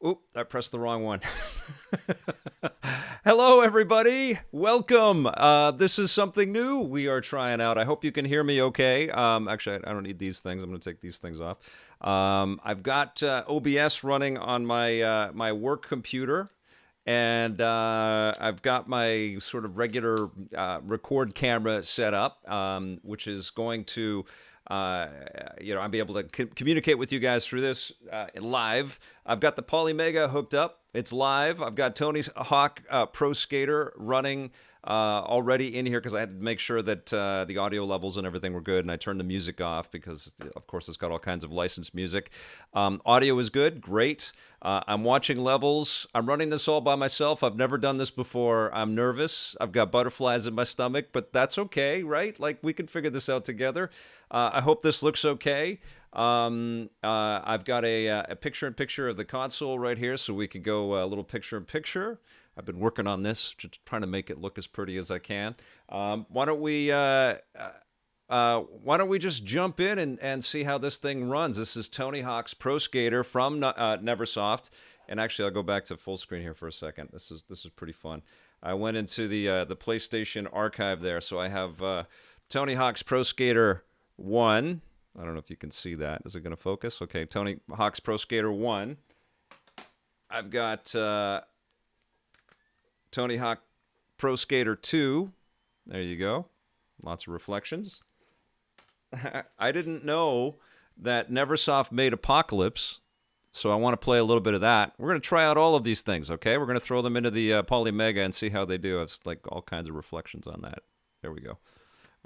Oop, I pressed the wrong one. Hello, everybody. Welcome. This is something new we are trying out. I hope you can hear me okay. Actually, I don't need these things. I'm going to take these things off. I've got OBS running on my work computer. And I've got my sort of regular record camera set up, which is going to, I'll be able to communicate with you guys through this live. I've got the Polymega hooked up. It's live. I've got Tony Hawk Pro Skater running already in here because I had to make sure that the audio levels and everything were good, and I turned the music off because, of course, it's got all kinds of licensed music. Audio is good, great. I'm watching levels. I'm running this all by myself. I've never done this before. I'm nervous. I've got butterflies in my stomach, but that's okay, right? Like, we can figure this out together. I hope this looks okay. I've got a picture-in-picture of the console right here, so we can go a little picture-in-picture. I've been working on this, just trying to make it look as pretty as I can. Why don't we just jump in and see how this thing runs? This is Tony Hawk's Pro Skater from Neversoft, and actually, I'll go back to full screen here for a second. This is pretty fun. I went into the PlayStation archive there, so I have Tony Hawk's Pro Skater 1. I don't know if you can see that. Is it going to focus? Okay, Tony Hawk's Pro Skater 1. I've got Tony Hawk Pro Skater 2. There you go. Lots of reflections. I didn't know that Neversoft made Apocalypse, so I want to play a little bit of that. We're going to try out all of these things, okay? We're going to throw them into the Polymega and see how they do. It's like all kinds of reflections on that. There we go.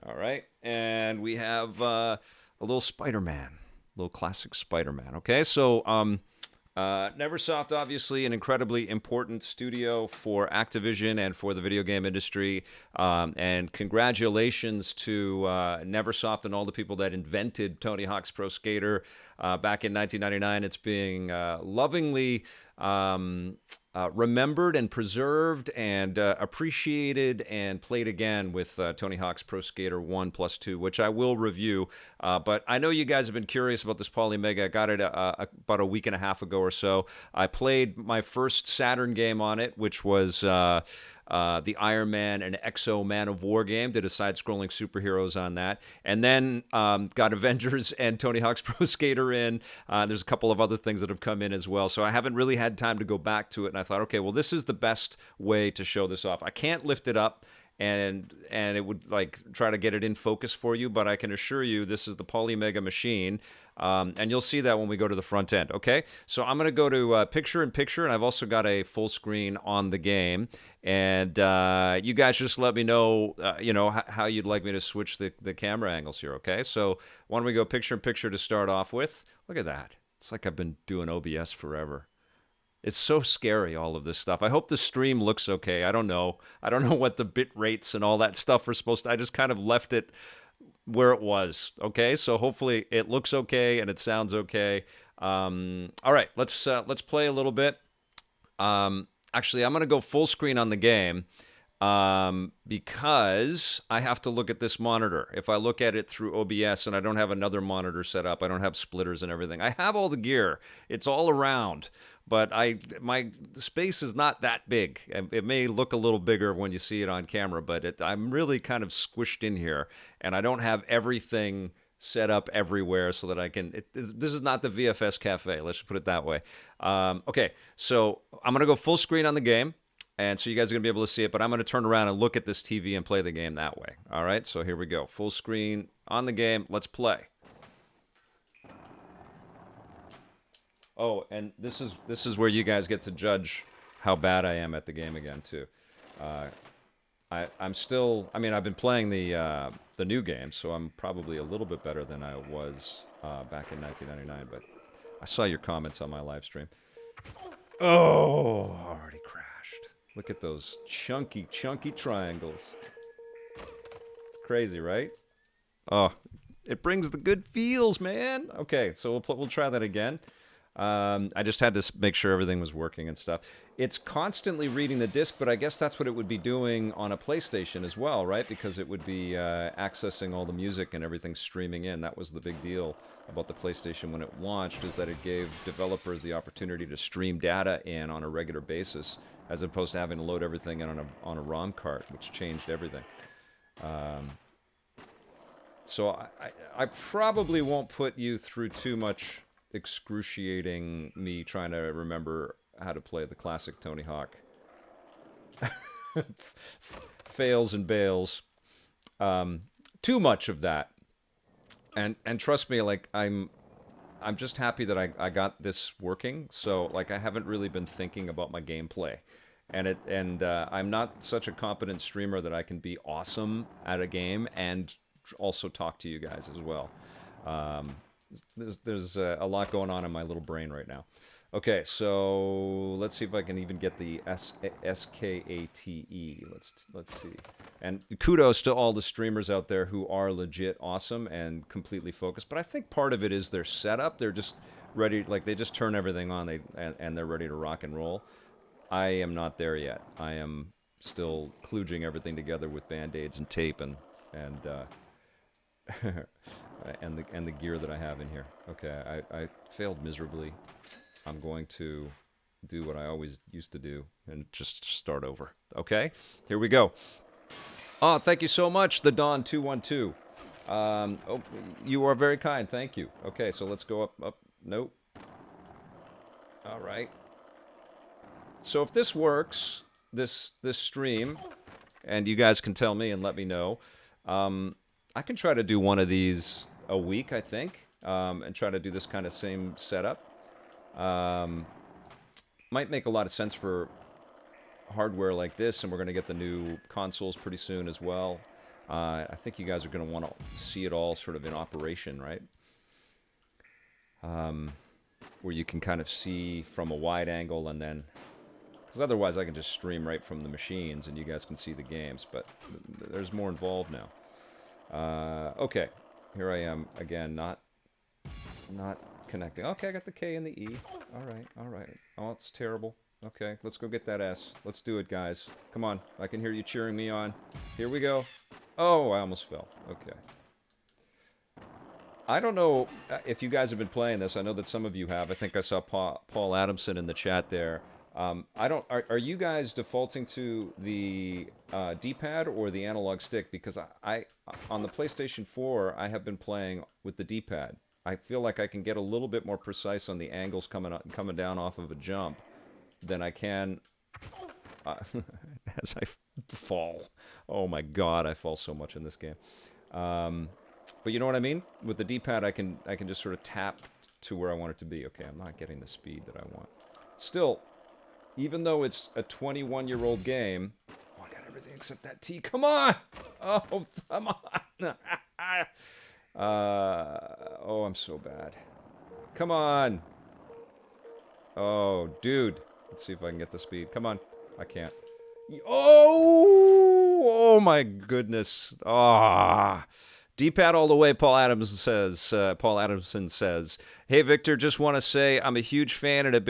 All right. And we have a little Spider-Man, a little classic Spider-Man, okay? So Neversoft, obviously, an incredibly important studio for Activision and for the video game industry. And congratulations to Neversoft and all the people that invented Tony Hawk's Pro Skater back in 1999. It's being lovingly remembered and preserved and appreciated and played again with Tony Hawk's Pro Skater 1+2, which I will review. But I know you guys have been curious about this Polymega. I got it about a week and a half ago or so. I played my first Saturn game on it, which was the Iron Man and Exo Man of War game. Did a side-scrolling superheroes on that. And then got Avengers and Tony Hawk's Pro Skater in. There's a couple of other things that have come in as well. So I haven't really had time to go back to it. And I thought, okay, well, this is the best way to show this off. I can't lift it up and it would like try to get it in focus for you, but I can assure you this is the Polymega machine. And you'll see that when we go to the front end, okay? So I'm going to go to picture-in-picture, and I've also got a full screen on the game. And you guys just let me know, how you'd like me to switch the camera angles here, okay? So why don't we go picture-in-picture to start off with? Look at that. It's like I've been doing OBS forever. It's so scary, all of this stuff. I hope the stream looks okay. I don't know. I don't know what the bit rates and all that stuff are supposed to... I just kind of left it where it was, okay? So hopefully it looks okay and it sounds okay. All right, let's play a little bit. Actually, I'm going to go full screen on the game because I have to look at this monitor. If I look at it through OBS and I don't have another monitor set up, I don't have splitters and everything. I have all the gear. It's all around. But my space is not that big. It may look a little bigger when you see it on camera, but I'm really kind of squished in here, and I don't have everything set up everywhere so that I can... this is not the VFS Cafe, let's just put it that way. Okay, so I'm going to go full screen on the game, and so you guys are going to be able to see it, but I'm going to turn around and look at this TV and play the game that way. All right, so here we go. Full screen on the game. Let's play. Oh, and this is where you guys get to judge how bad I am at the game again too. I'm still. I mean, I've been playing the new game, so I'm probably a little bit better than I was back in 1999. But I saw your comments on my live stream. Oh, already crashed. Look at those chunky triangles. It's crazy, right? Oh, it brings the good feels, man. Okay, so we'll try that again. I just had to make sure everything was working and stuff. It's constantly reading the disc, but I guess that's what it would be doing on a PlayStation as well, right? Because it would be accessing all the music and everything streaming in. That was the big deal about the PlayStation when it launched, is that it gave developers the opportunity to stream data in on a regular basis, as opposed to having to load everything in on a ROM cart, which changed everything. So I probably won't put you through too much excruciating me trying to remember how to play the classic Tony Hawk. Fails and bails. Too much of that. And trust me, like I'm just happy that I got this working. So like I haven't really been thinking about my gameplay. And I'm not such a competent streamer that I can be awesome at a game and also talk to you guys as well. There's a lot going on in my little brain right now. Okay, so let's see if I can even get the SKATE. Let's see. And kudos to all the streamers out there who are legit awesome and completely focused. But I think part of it is their setup. They're just ready, like they just turn everything on, and they're ready to rock and roll. I am not there yet. I am still kludging everything together with band-aids and tape and and the gear that I have in here. Okay, I failed miserably. I'm going to do what I always used to do and just start over. Okay, here we go. Oh, thank you so much, the Dawn212. Oh, you are very kind. Thank you. Okay, so let's go up. Nope. All right. So if this works, this stream, and you guys can tell me and let me know, I can try to do one of these a week, I think, and try to do this kind of same setup. Might make a lot of sense for hardware like this, and we're going to get the new consoles pretty soon as well. I think you guys are going to want to see it all sort of in operation, right? Where you can kind of see from a wide angle, and then, because otherwise I can just stream right from the machines and you guys can see the games, but there's more involved now. Okay, here I am again, not connecting. Okay, I got the K and the E. All right. Oh, it's terrible. Okay, let's go get that S. Let's do it, guys. Come on, I can hear you cheering me on. Here we go. Oh, I almost fell. Okay. I don't know if you guys have been playing this. I know that some of you have. I think I saw Paul Adamson in the chat there. Are you guys defaulting to the D-pad or the analog stick? Because I on the PlayStation 4, I have been playing with the D-pad. I feel like I can get a little bit more precise on the angles coming down off of a jump than I can as I fall. Oh my God, I fall so much in this game. But you know what I mean? With the D-pad, I can just sort of tap to where I want it to be. Okay, I'm not getting the speed that I want. Still, even though it's a 21-year-old game, oh, I got everything except that T. Come on! Oh, come on! Oh, I'm so bad. Come on! Oh, dude. Let's see if I can get the speed. Come on. I can't. Oh my goodness. Ah. D-pad all the way, Paul Adamson says, "Hey, Victor, just want to say I'm a huge fan and have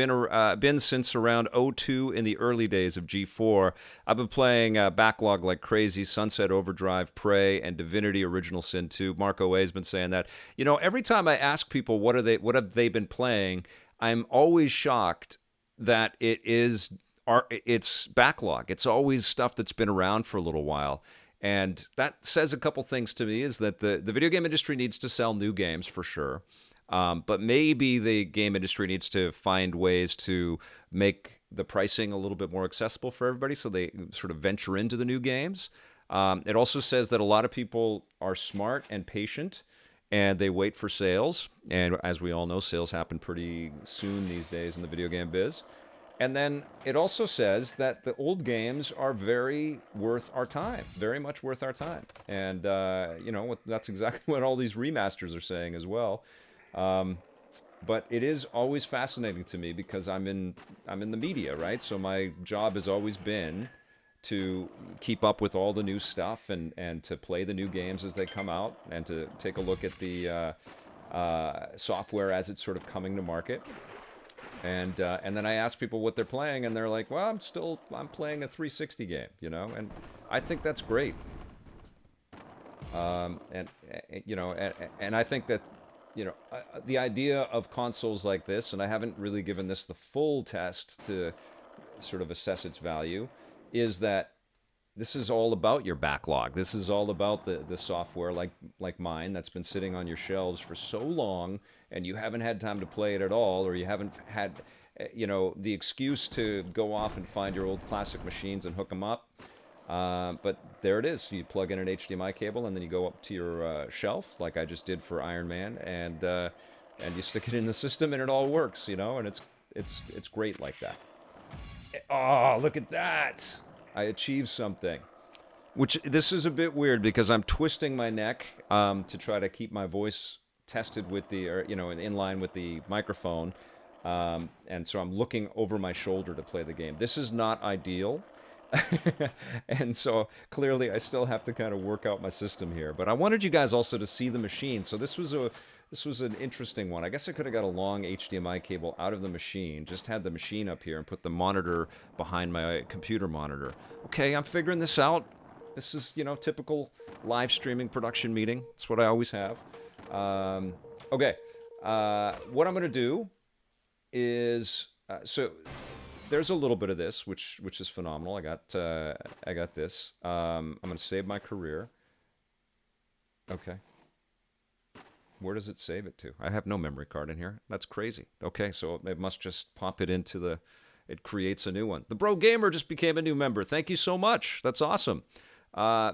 been since around 02 in the early days of G4. I've been playing Backlog like crazy, Sunset Overdrive, Prey, and Divinity Original Sin 2. Mark O.A. has been saying that. You know, every time I ask people what have they been playing, I'm always shocked that it's Backlog. It's always stuff that's been around for a little while. And that says a couple things to me, is that the video game industry needs to sell new games for sure. But maybe the game industry needs to find ways to make the pricing a little bit more accessible for everybody so they sort of venture into the new games. It also says that a lot of people are smart and patient and they wait for sales. And as we all know, sales happen pretty soon these days in the video game biz. And then it also says that the old games are very worth our time, very much worth our time. And, that's exactly what all these remasters are saying as well. But it is always fascinating to me because I'm in the media, right? So my job has always been to keep up with all the new stuff and to play the new games as they come out and to take a look at the software as it's sort of coming to market. And then I ask people what they're playing, and they're like, "Well, I'm playing a 360 game, you know." And I think that's great. And you know, and I think that the idea of consoles like this, and I haven't really given this the full test to sort of assess its value, is that this is all about your backlog. This is all about the software like mine that's been sitting on your shelves for so long, and you haven't had time to play it at all, or you haven't had the excuse to go off and find your old classic machines and hook them up. But there it is. You plug in an HDMI cable, and then you go up to your shelf, like I just did for Iron Man, and you stick it in the system, and it all works. And it's great like that. Oh, look at that! I achieved something. Which this is a bit weird because I'm twisting my neck to try to keep my voice tested with or in line with the microphone, and so I'm looking over my shoulder to play the game. This is not ideal. And so clearly I still have to kind of work out my system here, but I wanted you guys also to see the machine. So this was an interesting one. I guess I could have got a long HDMI cable out of the machine, just had the machine up here and put the monitor behind my computer monitor. Okay, I'm figuring this out. This is typical live streaming production meeting. That's what I always have. Okay, what I'm gonna do is so there's a little bit of this, which is phenomenal. I got this. I'm gonna save my career. Okay. Where does it save it to? I have no memory card in here. That's crazy. Okay, so it must just pop it into it creates a new one. The Bro Gamer just became a new member. Thank you so much. That's awesome.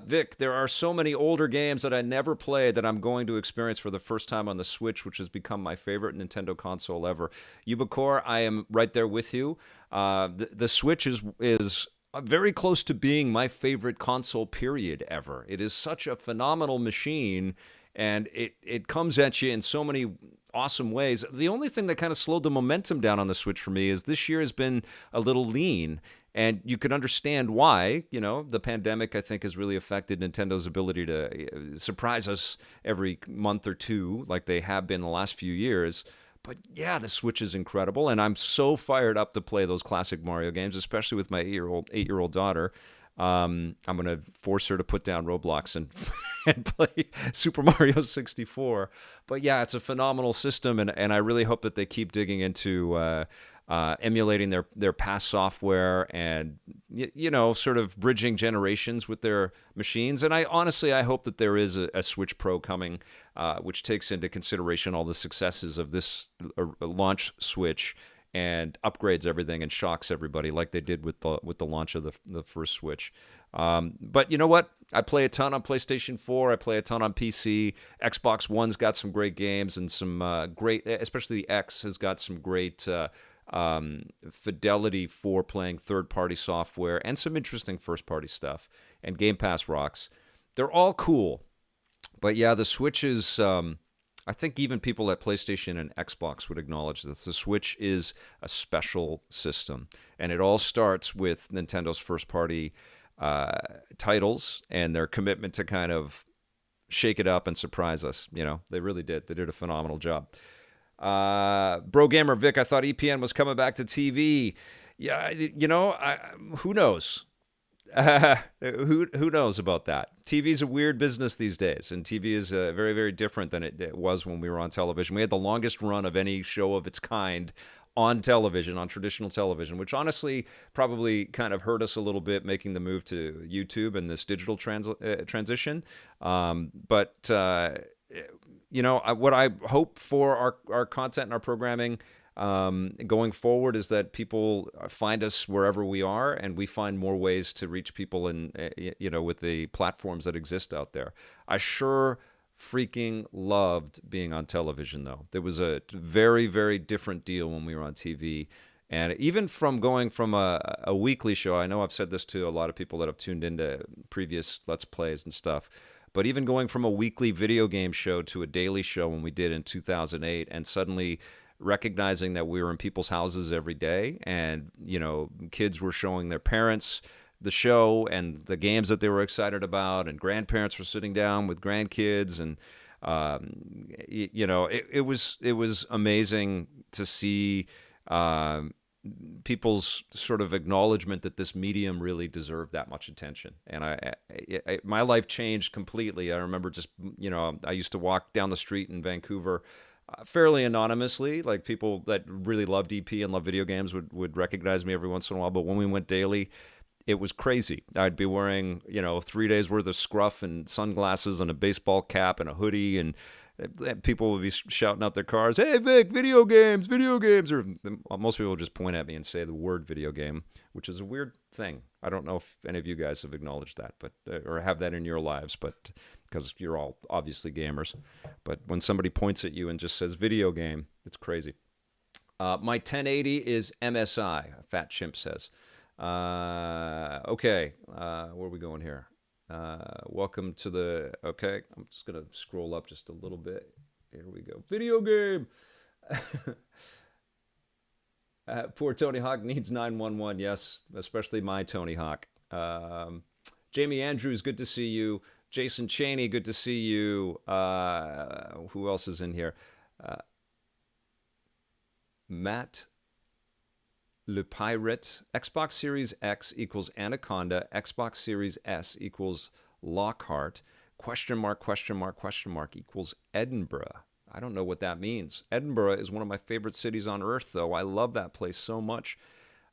Vic, there are so many older games that I never played that I'm going to experience for the first time on the Switch, which has become my favorite Nintendo console ever. Yubakor, I am right there with you. The Switch is very close to being my favorite console period ever. It is such a phenomenal machine, and it comes at you in so many awesome ways. The only thing that kind of slowed the momentum down on the Switch for me is this year has been a little lean. And you could understand why. The pandemic, I think, has really affected Nintendo's ability to surprise us every month or two like they have been the last few years. But yeah, the Switch is incredible, and I'm so fired up to play those classic Mario games, especially with my eight-year-old daughter. I'm going to force her to put down Roblox and and play Super Mario 64. But yeah, it's a phenomenal system, and I really hope that they keep digging into emulating their past software and sort of bridging generations with their machines. And I hope that there is a Switch Pro coming, which takes into consideration all the successes of this launch Switch and upgrades everything and shocks everybody like they did with the launch of the first Switch. But you know what? I play a ton on PlayStation 4. I play a ton on PC. Xbox One's got some great games and some great, especially the X has got some great fidelity for playing third-party software and some interesting first-party stuff. And Game Pass rocks. They're all cool. But yeah, the Switch is... I think even people at PlayStation and Xbox would acknowledge this. The Switch is a special system. And it all starts with Nintendo's first-party titles and their commitment to kind of shake it up and surprise us. They really did. They did a phenomenal job. Bro Gamer Vic, I thought EPN was coming back to TV. Yeah, who knows? Who knows about that? TV's a weird business these days, and TV is very, very different than it was when we were on television. We had the longest run of any show of its kind on television, on traditional television, which honestly probably kind of hurt us a little bit making the move to YouTube and this digital transition. But what I hope for our content and our programming going forward is that people find us wherever we are, and we find more ways to reach people with the platforms that exist out there. I sure freaking loved being on television, though. There was a very, very different deal when we were on TV. And even from going from a weekly show, I know I've said this to a lot of people that have tuned into previous Let's Plays and stuff, but even going from a weekly video game show to a daily show when we did in 2008, and suddenly recognizing that we were in people's houses every day, and kids were showing their parents the show and the games that they were excited about, and grandparents were sitting down with grandkids, and it was amazing to see um, people's sort of acknowledgement that this medium really deserved that much attention. And my life changed completely. I remember just, I used to walk down the street in Vancouver fairly anonymously. Like people that really loved EP and loved video games would recognize me every once in a while. But when we went daily, it was crazy. I'd be wearing, 3 days worth of scruff and sunglasses and a baseball cap and a hoodie, and people would be shouting out their cars, "Hey, Vic, video games, video games." Or most people would just point at me and say the word video game, which is a weird thing. I don't know if any of you guys have acknowledged that, but or have that in your lives, but because you're all obviously gamers. But when somebody points at you and just says video game, it's crazy. My 1080 is MSI, Fat Chimp says. Okay, where are we going here? Welcome to the, okay, I'm just going to scroll up just a little bit. Here we go. Video game. Poor Tony Hawk needs 911. Yes, especially my Tony Hawk. Jamie Andrews, good to see you. Jason Cheney, good to see you. Who else is in here? Matt Le Pirate, Xbox Series X equals Anaconda, Xbox Series S equals Lockhart, question mark, question mark, question mark equals Edinburgh. I don't know what that means. Edinburgh is one of my favorite cities on earth, though. I love that place so much.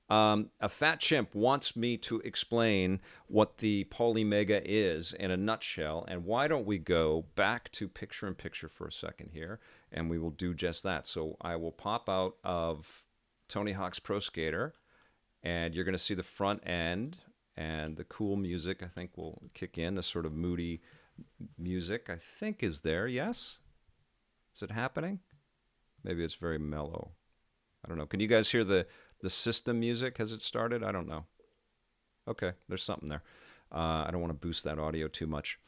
A Fat Chimp wants me to explain what the Polymega is in a nutshell, and why don't we go back to picture-in-picture for a second here, and we will do just that. So I will pop out of Tony Hawk's Pro Skater, and you're going to see the front end, and the cool music, I think, will kick in. The sort of moody music, I think, is there. Yes? Is it happening? Maybe it's very mellow. I don't know. Can you guys hear the system music? Has it started? I don't know. Okay, there's something there. I don't want to boost that audio too much.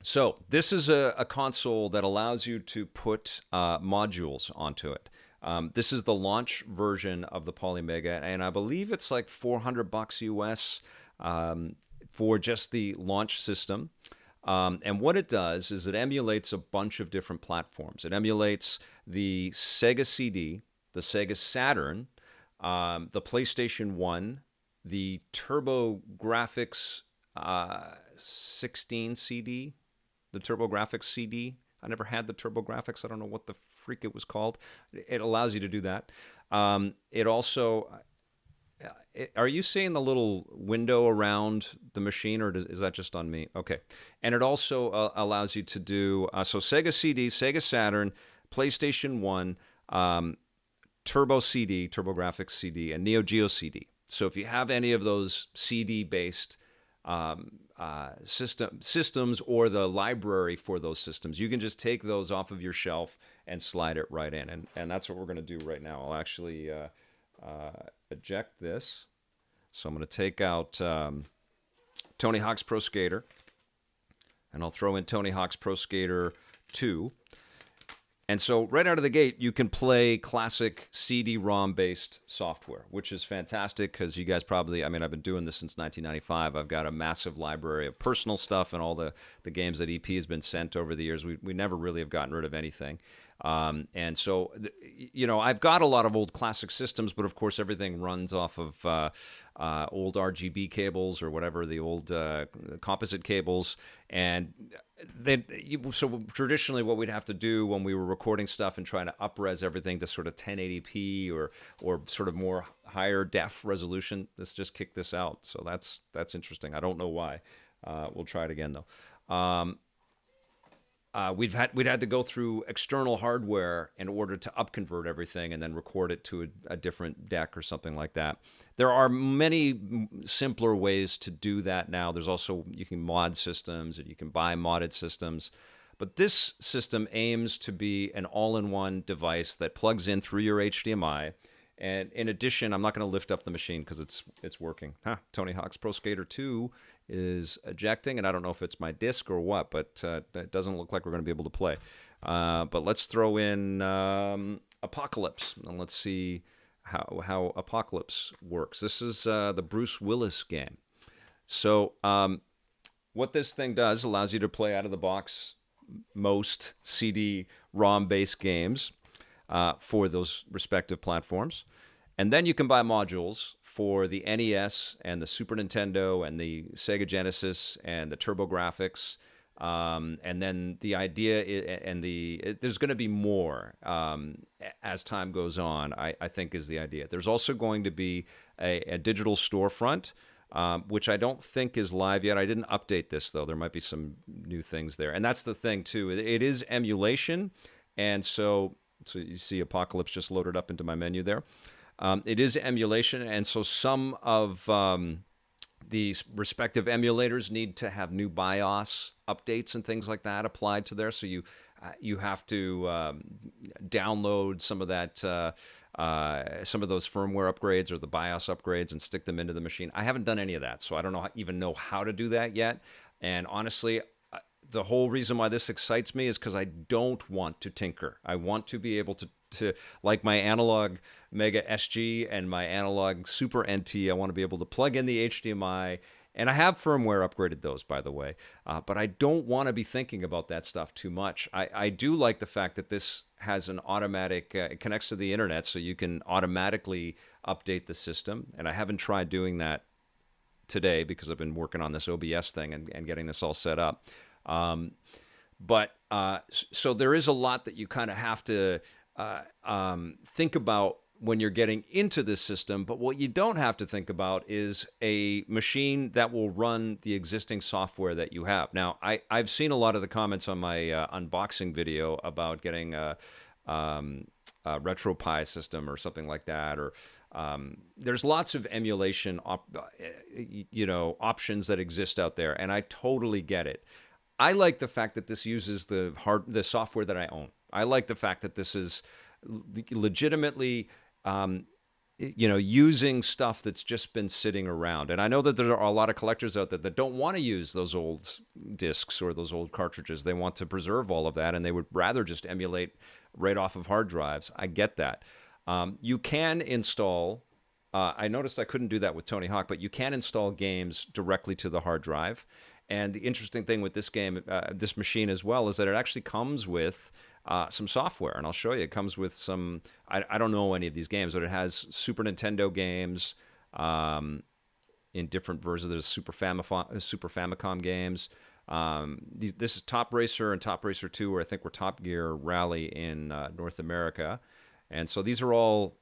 So this is a console that allows you to put modules onto it. This is the launch version of the Polymega, and I believe it's like $400 US for just the launch system. And what it does is it emulates a bunch of different platforms. It emulates the Sega CD, the Sega Saturn, the PlayStation 1, the TurboGrafx 16 CD, the TurboGrafx CD. I never had the TurboGrafx. I don't know what the freak it was called. It allows you to do that. It also, are you seeing the little window around the machine, or is that just on me? Okay. And it also allows you to do, so Sega CD, Sega Saturn, PlayStation 1, Turbo CD, TurboGrafx CD, and Neo Geo CD. So if you have any of those CD-based systems or the library for those systems, you can just take those off of your shelf and slide it right in. And that's what we're going to do right now. I'll actually eject this. So I'm going to take out Tony Hawk's Pro Skater, and I'll throw in Tony Hawk's Pro Skater 2. And so right out of the gate, you can play classic CD-ROM-based software, which is fantastic because you guys probably, I've been doing this since 1995. I've got a massive library of personal stuff and all the games that EP has been sent over the years. We never really have gotten rid of anything. And so, I've got a lot of old classic systems, but of course everything runs off of old RGB cables or whatever, the old composite cables. And so traditionally what we'd have to do when we were recording stuff and trying to up-res everything to sort of 1080p or sort of more higher def resolution, let's just kick this out. So that's interesting. I don't know why. We'll try it again though. We'd had to go through external hardware in order to upconvert everything and then record it to a different deck or something like that. There are many simpler ways to do that now. There's also, you can mod systems and you can buy modded systems. But this system aims to be an all-in-one device that plugs in through your HDMI. And in addition, I'm not going to lift up the machine because it's working. Tony Hawk's Pro Skater 2 is ejecting, and I don't know if it's my disc or what, but it doesn't look like we're going to be able to play. But let's throw in Apocalypse, and let's see how Apocalypse works. This is the Bruce Willis game. So what this thing does allows you to play out of the box most CD-ROM-based games. for those respective platforms. And then you can buy modules for the NES and the Super Nintendo and the Sega Genesis and the TurboGrafx. And then the idea and there's going to be more as time goes on, I think is the idea. There's also going to be a digital storefront, which I don't think is live yet. I didn't update this, though. There might be some new things there. And that's the thing, too. It is emulation. And so you see Apocalypse just loaded up into my menu there. It is emulation, and so some of the respective emulators need to have new BIOS updates and things like that applied to there. So you have to download some of that, some of those firmware upgrades or the BIOS upgrades and stick them into the machine. I haven't done any of that, so I don't even know how to do that yet. And honestly, the whole reason why this excites me is because I don't want to tinker. I want to be able to like my analog Mega SG and my analog Super NT, I want to be able to plug in the HDMI. And I have firmware upgraded those, by the way. But I don't want to be thinking about that stuff too much. I do like the fact that this has an automatic, it connects to the internet, so you can automatically update the system. And I haven't tried doing that today because I've been working on this OBS thing and getting this all set up. So there is a lot that you kind of have to think about when you're getting into this system, but what you don't have to think about is a machine that will run the existing software that you have. Now, I've seen a lot of the comments on my unboxing video about getting a RetroPie system or something like that, or there's lots of emulation options that exist out there, and I totally get it. I like the fact that this uses the software that I own. I like the fact that this is legitimately, using stuff that's just been sitting around. And I know that there are a lot of collectors out there that don't want to use those old discs or those old cartridges. They want to preserve all of that, and they would rather just emulate right off of hard drives. I get that. You can install. I noticed I couldn't do that with Tony Hawk, but you can install games directly to the hard drive. And the interesting thing with this game, this machine as well, is that it actually comes with some software. And I'll show you. It comes with some, I don't know any of these games, but it has Super Nintendo games in different versions. There's Super Famicom games. This is Top Racer and Top Racer 2, or I think we're Top Gear Rally in North America. And so these are all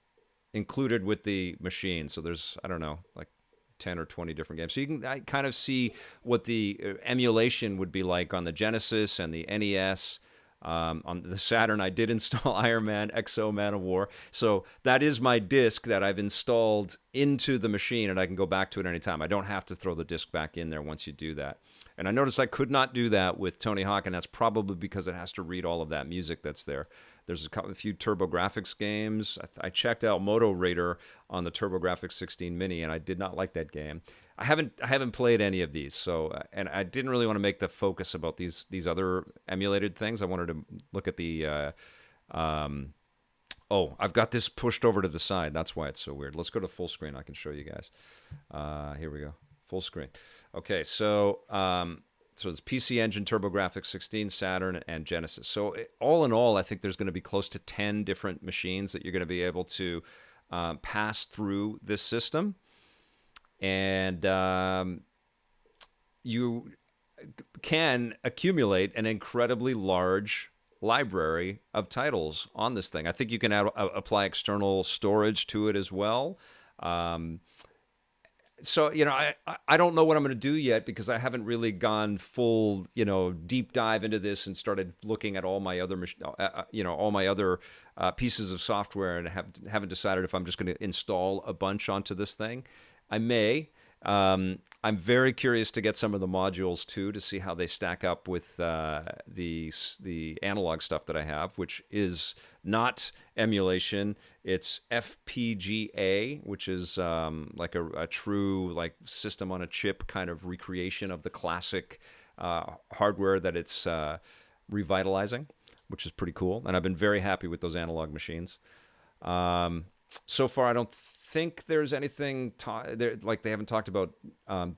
included with the machine. So there's, I don't know, like 10 or 20 different games. So you can kind of see what the emulation would be like on the Genesis and the NES. On the Saturn, I did install Iron Man, XO, Man of War. So that is my disc that I've installed into the machine, and I can go back to it anytime. I don't have to throw the disc back in there once you do that. And I noticed I could not do that with Tony Hawk, and that's probably because it has to read all of that music that's there. There's a few TurboGrafx games. I checked out Moto Raider on the TurboGrafx 16 Mini, and I did not like that game. I haven't played any of these, so and I didn't really want to make the focus about these other emulated things. I wanted to look at the. I've got this pushed over to the side. That's why it's so weird. Let's go to full screen. I can show you guys. Here we go. Full screen. Okay, so it's PC Engine, TurboGrafx 16, Saturn, and Genesis. So all in all, I think there's going to be close to 10 different machines that you're going to be able to pass through this system. And you can accumulate an incredibly large library of titles on this thing. I think you can apply external storage to it as well. So, I don't know what I'm going to do yet because I haven't really gone full, deep dive into this and started looking at all my other, pieces of software, and haven't decided if I'm just going to install a bunch onto this thing. I may. I'm very curious to get some of the modules too to see how they stack up with the analog stuff that I have, which is not emulation. It's FPGA, which is like a true like system on a chip kind of recreation of the classic hardware that it's revitalizing, which is pretty cool. And I've been very happy with those analog machines. so far, I don't think there's anything like they haven't talked about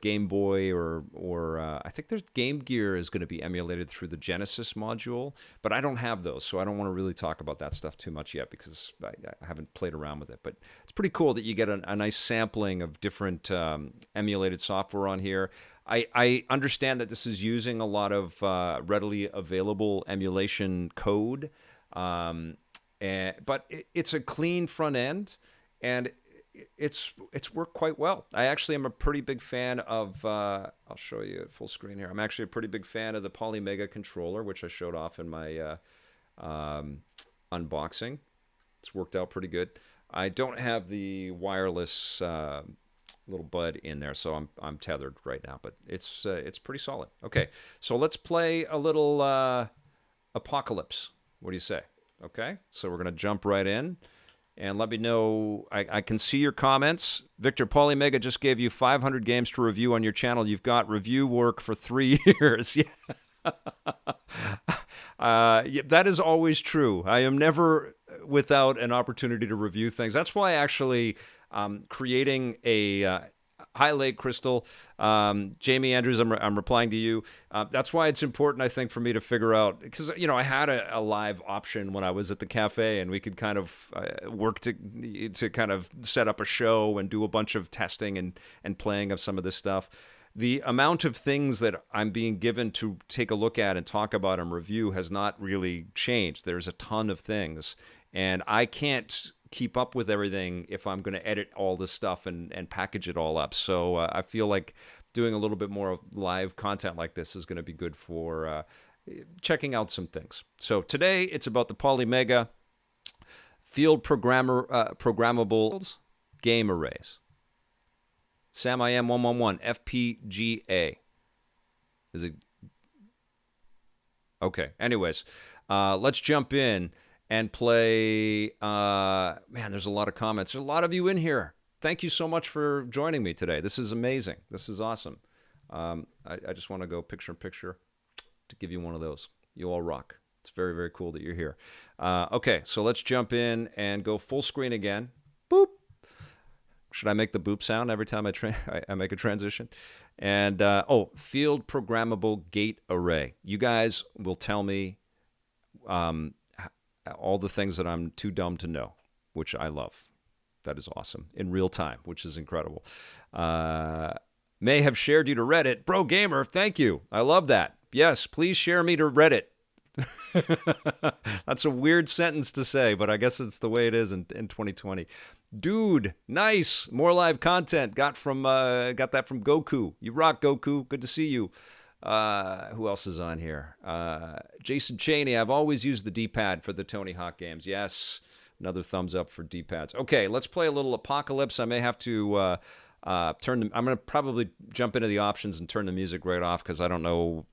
Game Boy or I think there's Game Gear is going to be emulated through the Genesis module, but I don't have those, so I don't want to really talk about that stuff too much yet because I haven't played around with it. But it's pretty cool that you get a nice sampling of different emulated software on here. I understand that this is using a lot of readily available emulation code, but it's a clean front end, and it's worked quite well. I actually am a pretty big fan of, I'll show you at full screen here. I'm actually a pretty big fan of the Polymega controller, which I showed off in my unboxing. It's worked out pretty good. I don't have the wireless little bud in there, so I'm tethered right now, but it's pretty solid. Okay, so let's play a little Apocalypse. What do you say? Okay, so we're gonna jump right in. And let me know, I can see your comments. Victor, Polymega just gave you 500 games to review on your channel. You've got review work for 3 years. Yeah. Yeah, that is always true. I am never without an opportunity to review things. That's why actually creating a... Hi, Lake Crystal. Jamie Andrews, I'm replying to you. That's why it's important, I think, for me to figure out, because, I had a live option when I was at the cafe, and we could kind of work to kind of set up a show and do a bunch of testing and playing of some of this stuff. The amount of things that I'm being given to take a look at and talk about and review has not really changed. There's a ton of things, and I can't keep up with everything if I'm going to edit all this stuff and package it all up. So I feel like doing a little bit more live content like this is going to be good for checking out some things. So today it's about the Polymega field programmable game arrays. Sam IM 111 FPGA. Is it? Okay. Anyways, let's jump in and play. Man, there's a lot of comments. There's a lot of you in here. Thank you so much for joining me today. This is amazing. This is awesome. I just want to go picture in picture to give you one of those. You all rock. It's very, very cool that you're here. Okay, so let's jump in and go full screen again. Boop. Should I make the boop sound every time I make a transition? And, field programmable gate array. You guys will tell me all the things that I'm too dumb to know, which I love. That is awesome. In real time, which is incredible. May have shared you to Reddit. Bro Gamer, thank you. I love that. Yes, please share me to Reddit. That's a weird sentence to say, but I guess it's the way it is in 2020. Dude, nice. More live content. Got that from Goku. You rock, Goku. Good to see you. Who else is on here? Jason Cheney. I've always used the D-pad for the Tony Hawk games. Yes. Another thumbs up for D-pads. Okay, let's play a little Apocalypse. I may have to I'm going to probably jump into the options and turn the music right off because I don't know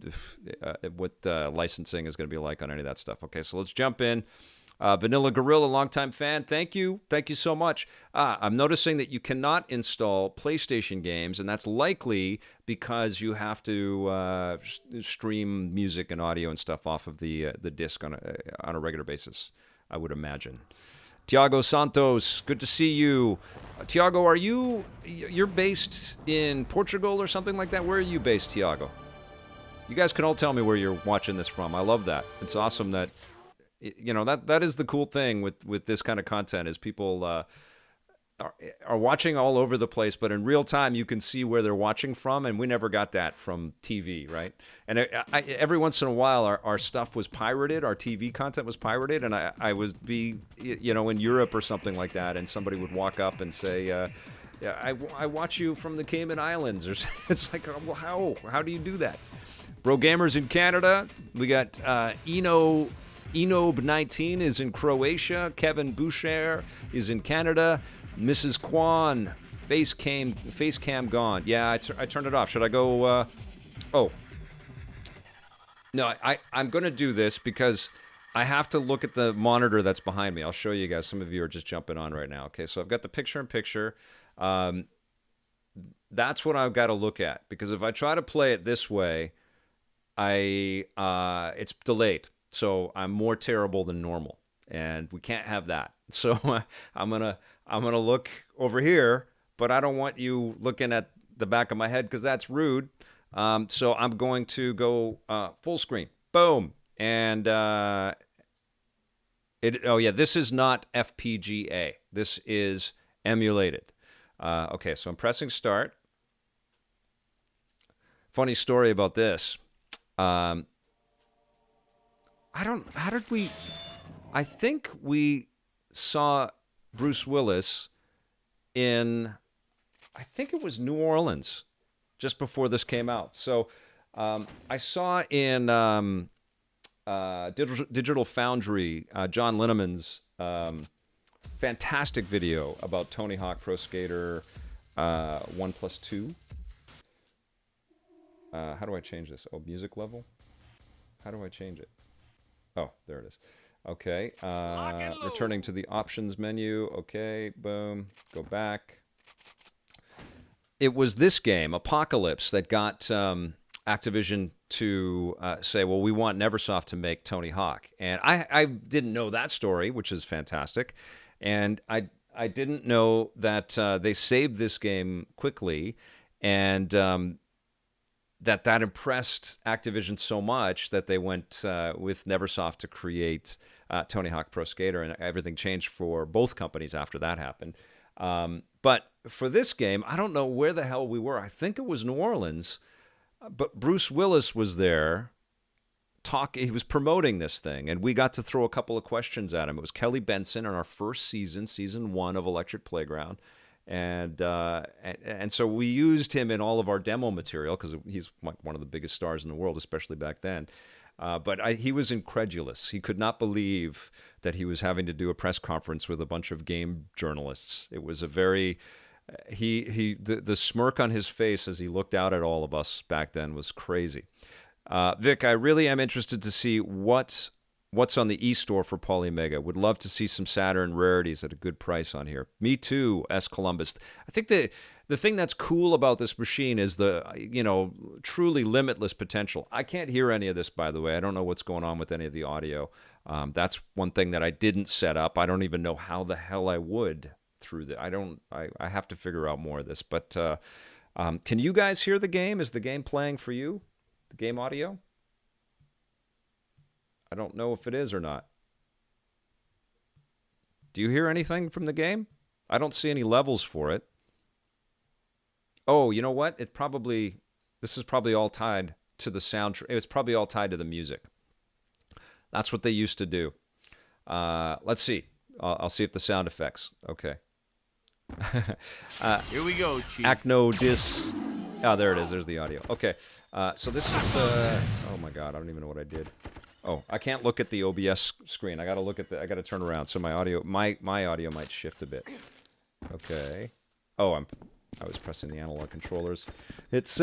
what licensing is going to be like on any of that stuff. Okay, so let's jump in. Vanilla Gorilla, longtime fan. Thank you. Thank you so much. I'm noticing that you cannot install PlayStation games, and that's likely because you have to stream music and audio and stuff off of the disc on a regular basis, I would imagine. Tiago Santos, good to see you. Tiago, you're based in Portugal or something like that? Where are you based, Tiago? You guys can all tell me where you're watching this from. I love that. It's awesome that, that is the cool thing with this kind of content is people are watching all over the place, but in real time you can see where they're watching from, and we never got that from TV, right? And every once in a while our stuff was pirated, our TV content was pirated, and I would be in Europe or something like that, and somebody would walk up and say, I watch you from the Cayman Islands, or it's like, well, how do you do that? Bro Gamers in Canada, we got Enob19 is in Croatia, Kevin Boucher is in Canada, Mrs. Kwan, face cam gone. Yeah, I turned it off. Should I go? No, I'm going to do this because I have to look at the monitor that's behind me. I'll show you guys. Some of you are just jumping on right now. Okay, so I've got the picture-in-picture. That's what I've got to look at because if I try to play it this way, it's delayed. So I'm more terrible than normal, and we can't have that. So I'm gonna I'm going to look over here, but I don't want you looking at the back of my head because that's rude. So I'm going to go full screen. Boom. And oh yeah, this is not FPGA. This is emulated. Okay, so I'm pressing start. Funny story about this. I think we saw Bruce Willis in, I think it was New Orleans, just before this came out. So I saw in Digital Foundry, John Linneman's fantastic video about Tony Hawk Pro Skater 1+2. How do I change this? Oh, music level? How do I change it? Oh, there it is. Okay. Returning to the options menu. Okay, boom. Go back. It was this game, Apocalypse, that got Activision to say, well, we want Neversoft to make Tony Hawk. And I didn't know that story, which is fantastic. And I didn't know that they saved this game quickly, and that impressed Activision so much that they went with Neversoft to create Tony Hawk Pro Skater, and everything changed for both companies after that happened. But for this game, I don't know where the hell we were. I think it was New Orleans, but Bruce Willis was there. He was promoting this thing, and we got to throw a couple of questions at him. It was Kelly Benson in our first season 1 of Electric Playground. And so we used him in all of our demo material because he's like one of the biggest stars in the world, especially back then. But he was incredulous. He could not believe that he was having to do a press conference with a bunch of game journalists. It was a very the smirk on his face as he looked out at all of us back then was crazy. Vic, I really am interested to see what's on the eStore for Polymega. Would love to see some Saturn rarities at a good price on here. Me too, S. Columbus. I think the thing that's cool about this machine is the, truly limitless potential. I can't hear any of this, by the way. I don't know what's going on with any of the audio. That's one thing that I didn't set up. I don't even know how the hell I would through the. I have to figure out more of this. But can you guys hear the game? Is the game playing for you? The game audio? I don't know if it is or not. Do you hear anything from the game? I don't see any levels for it. Oh, you know what? This is probably all tied to the sound. It's probably all tied to the music. That's what they used to do. Let's see. I'll see if the sound effects. Okay. Here we go, Chief. Acno dis. Oh, there it is. There's the audio. Okay. So this is. Oh my God! I don't even know what I did. Oh, I can't look at the OBS screen. I got to look at I got to turn around so my audio, my audio might shift a bit. Okay. Oh, I was pressing the analog controllers. It's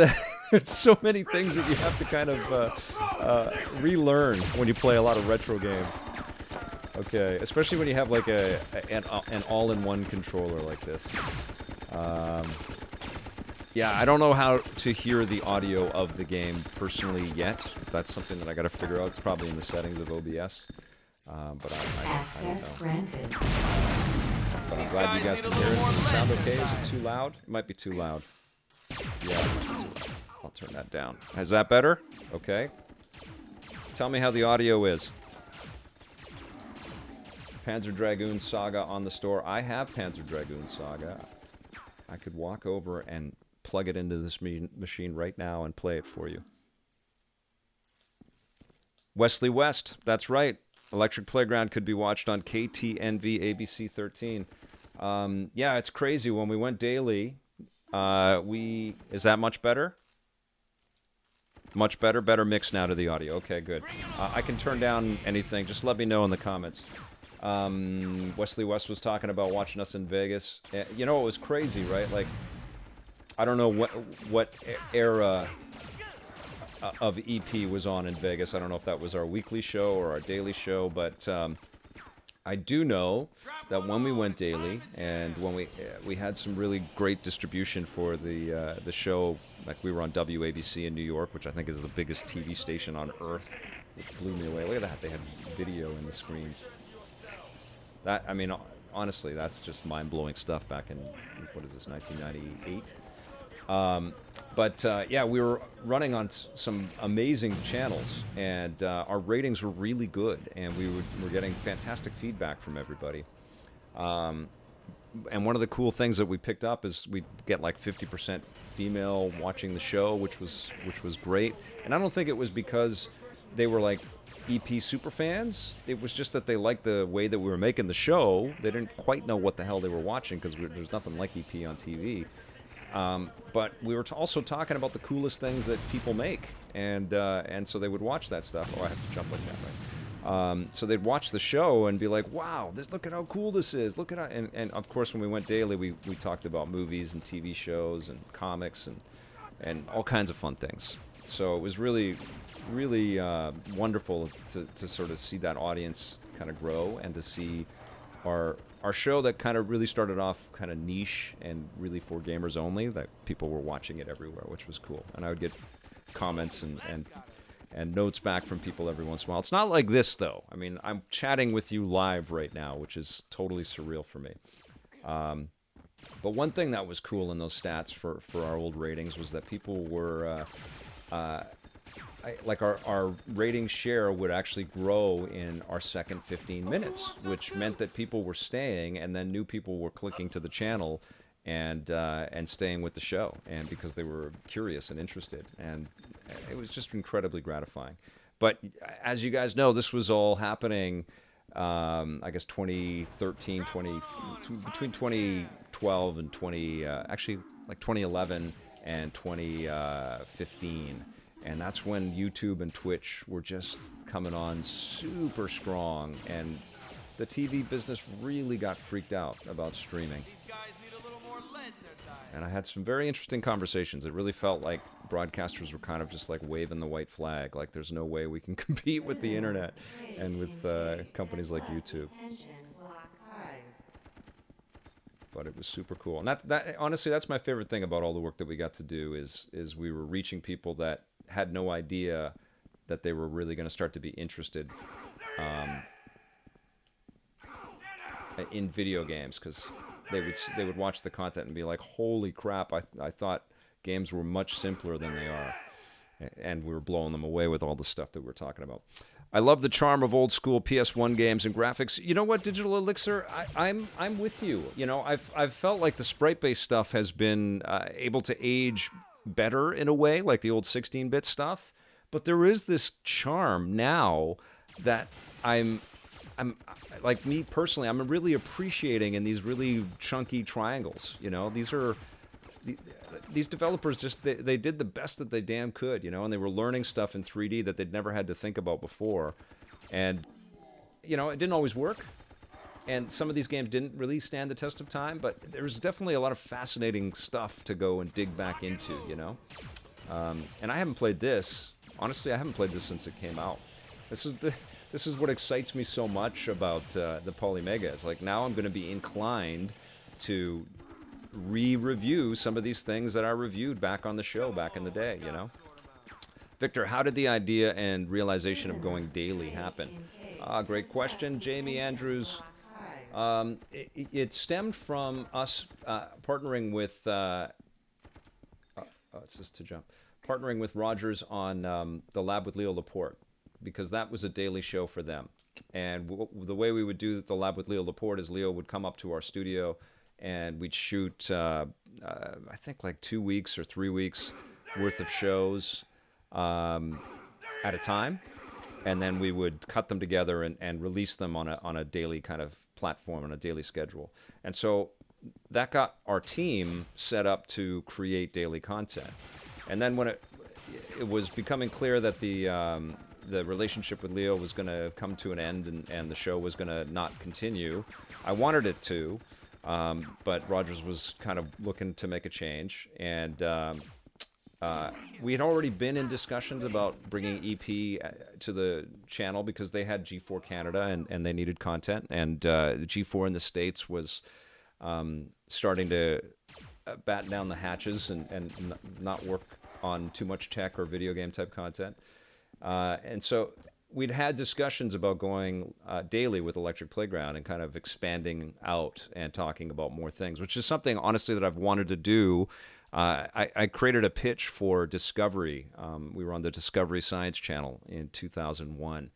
so many things that you have to kind of relearn when you play a lot of retro games. Okay, especially when you have like an all-in-one controller like this. Yeah, I don't know how to hear the audio of the game personally yet. That's something that I got to figure out. It's probably in the settings of OBS. But I don't know. Granted. But I'm glad you guys can hear it. Does it sound okay? Is it too loud? It might be too loud. Yeah, I'll turn that down. Is that better? Okay. Tell me how the audio is. Panzer Dragoon Saga on the store. I have Panzer Dragoon Saga. I could walk over and plug it into this machine right now and play it for you. Wesley West, that's right. Electric Playground could be watched on KTNV ABC 13. Yeah, it's crazy. When we went daily, is that much better? Much better? Better mix now to the audio. Okay, good. I can turn down anything. Just let me know in the comments. Wesley West was talking about watching us in Vegas. You know, it was crazy, right? Like, I don't know what era of EP was on in Vegas. I don't know if that was our weekly show or our daily show, but I do know that when we went daily and when we had some really great distribution for the show, like we were on WABC in New York, which I think is the biggest TV station on earth, which blew me away. Look at that. They had video in the screens. That, I mean, honestly, that's just mind-blowing stuff back in, what is this, 1998? But yeah, we were running on some amazing channels, and our ratings were really good, and were getting fantastic feedback from everybody. And one of the cool things that we picked up is we get like 50% female watching the show, which was great. And I don't think it was because they were like EP super fans. It was just that they liked the way that we were making the show. They didn't quite know what the hell they were watching because there's nothing like EP on TV. But we were also talking about the coolest things that people make, and so they would watch that stuff. Oh, I have to jump like that, right? So they'd watch the show and be like, "Wow, look at how cool this is! Look at how," and of course, when we went daily, we talked about movies and TV shows and comics and all kinds of fun things. So it was really, really wonderful to sort of see that audience kind of grow, and to see our show that kind of really started off kind of niche and really for gamers only, that people were watching it everywhere, which was cool. And I would get comments and notes back from people every once in a while. It's not like this, though. I mean, I'm chatting with you live right now, which is totally surreal for me. But one thing that was cool in those stats for our old ratings was that people were like our rating share would actually grow in our second 15 minutes, which meant that people were staying, and then new people were clicking to the channel and staying with the show, and because they were curious and interested, and it was just incredibly gratifying. But as you guys know, this was all happening, I guess 2013, between 2012 and actually like 2011 and 2015. And that's when YouTube and Twitch were just coming on super strong, and the TV business really got freaked out about streaming. And I had some very interesting conversations. It really felt like broadcasters were kind of just like waving the white flag, like there's no way we can compete with the internet and with companies like YouTube. But it was super cool. And that honestly, that's my favorite thing about all the work that we got to do is we were reaching people that had no idea that they were really going to start to be interested in video games, because they would watch the content and be like, holy crap, I thought games were much simpler than they are. And we were blowing them away with all the stuff that we were talking about. I love the charm of old school PS1 games and graphics. You know what, Digital Elixir? I'm with you. You know, I've felt like the sprite-based stuff has been able to age better in a way, like the old 16-bit stuff. But there is this charm now that I'm like, me personally, I'm really appreciating in these really chunky triangles. You know, these developers just they did the best that they damn could, you know, and they were learning stuff in 3D that they'd never had to think about before. And you know, it didn't always work, and some of these games didn't really stand the test of time, but there's definitely a lot of fascinating stuff to go and dig back into, you know. And I haven't played this. Honestly, I haven't played this since it came out. This is what excites me so much about the Polymega. It's like, now I'm going to be inclined to re-review some of these things that I reviewed back on the show back in the day, you know. Victor, how did the idea and realization of going daily happen? Great question, Jamie Andrews. It stemmed from us partnering with partnering with Rogers on the Lab with Leo Laporte, because that was a daily show for them. And the way we would do the Lab with Leo Laporte is Leo would come up to our studio, and we'd shoot, I think, like 2 weeks or 3 weeks worth of shows at a time, and then we would cut them together and release them on a daily kind of platform, on a daily schedule. And so that got our team set up to create daily content. And then when it was becoming clear that the relationship with Leo was going to come to an end, and the show was going to not continue, I wanted it to. But Rogers was kind of looking to make a change, and we had already been in discussions about bringing EP to the channel because they had G4 Canada and they needed content, and the G4 in the States was starting to batten down the hatches and not work on too much tech or video game type content, and so we'd had discussions about going daily with Electric Playground and kind of expanding out and talking about more things, which is something, honestly, that I've wanted to do. I created a pitch for Discovery. We were on the Discovery Science Channel in 2001,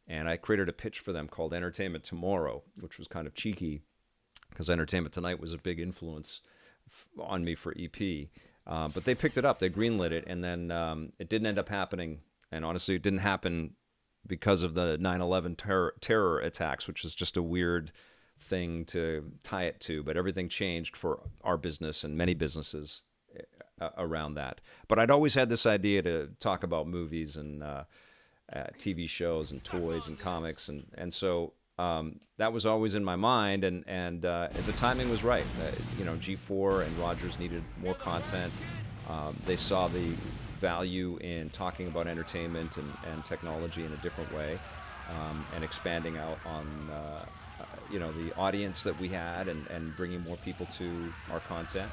and I created a pitch for them called Entertainment Tomorrow, which was kind of cheeky because Entertainment Tonight was a big influence on me for EP. But they picked it up, they greenlit it, and then it didn't end up happening. And honestly, it didn't happen because of the 9/11 terror attacks, which is just a weird thing to tie it to. But everything changed for our business and many businesses around that. But I'd always had this idea to talk about movies and TV shows and toys and comics, and so that was always in my mind, and the timing was right. G4 and Rogers needed more content. They saw the value in talking about entertainment and technology in a different way, and expanding out on the audience that we had, and bringing more people to our content.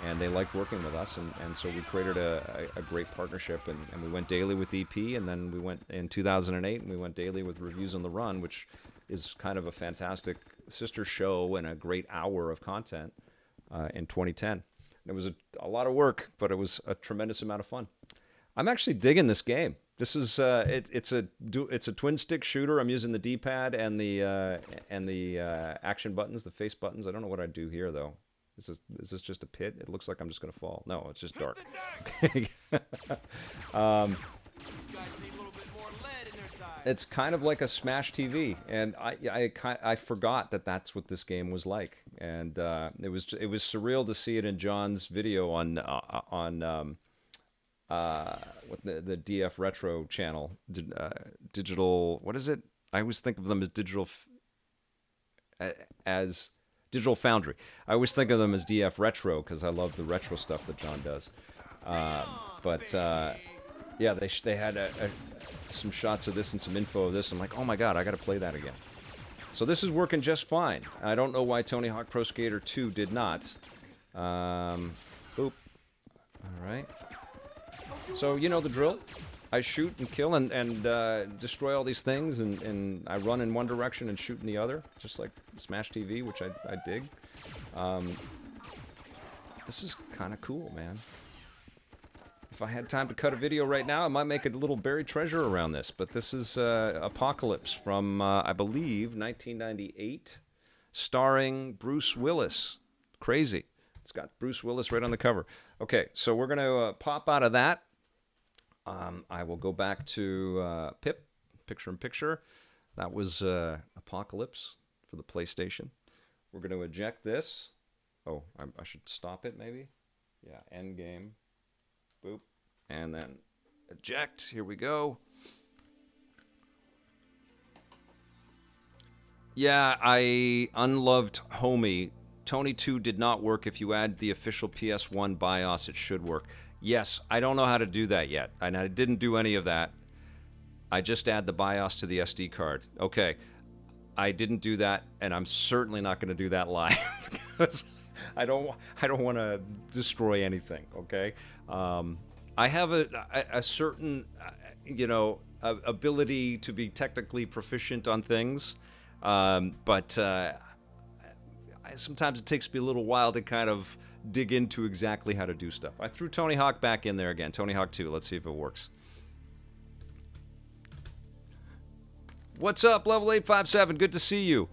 And they liked working with us, and so we created a great partnership, and we went daily with EP, and then we went in 2008, and we went daily with Reviews on the Run, which is kind of a fantastic sister show and a great hour of content in 2010. It was a lot of work, but it was a tremendous amount of fun. I'm actually digging this game. This is it's a twin stick shooter. I'm using the D-pad and the action buttons, the face buttons. I don't know what I do here though. Is this just a pit? It looks like I'm just gonna fall. No, it's just dark. It's kind of like a Smash TV, and I forgot that that's what this game was like, and it was surreal to see it in John's video on what the DF Retro channel, digital. What is it? I always think of them as Digital Foundry. I always think of them as DF Retro because I love the retro stuff that John does. Yeah, they had some shots of this and some info of this. I'm like, oh my God, I got to play that again. So this is working just fine. I don't know why Tony Hawk Pro Skater 2 did not. Boop. All right. So you know the drill. I shoot and kill and destroy all these things, and I run in one direction and shoot in the other, just like Smash TV, which I dig. This is kind of cool, man. If I had time to cut a video right now, I might make a little buried treasure around this. But this is Apocalypse from, I believe, 1998, starring Bruce Willis. Crazy. It's got Bruce Willis right on the cover. Okay, so we're going to pop out of that. I will go back to Pip, picture-in-picture. That was Apocalypse for the PlayStation. We're going to eject this. Oh, I should stop it maybe. Yeah, end game. Boop. And then eject. Here we go. Yeah, I unloved Homie. Tony 2 did not work. If you add the official PS1 BIOS, it should work. Yes, I don't know how to do that yet. And I didn't do any of that. I just add the BIOS to the SD card. Okay. I didn't do that, and I'm certainly not going to do that live because I don't want to destroy anything, okay? I have a certain, ability to be technically proficient on things, but sometimes it takes me a little while to kind of dig into exactly how to do stuff. I threw Tony Hawk back in there again. Tony Hawk 2. Let's see if it works. What's up, Level 857? Good to see you.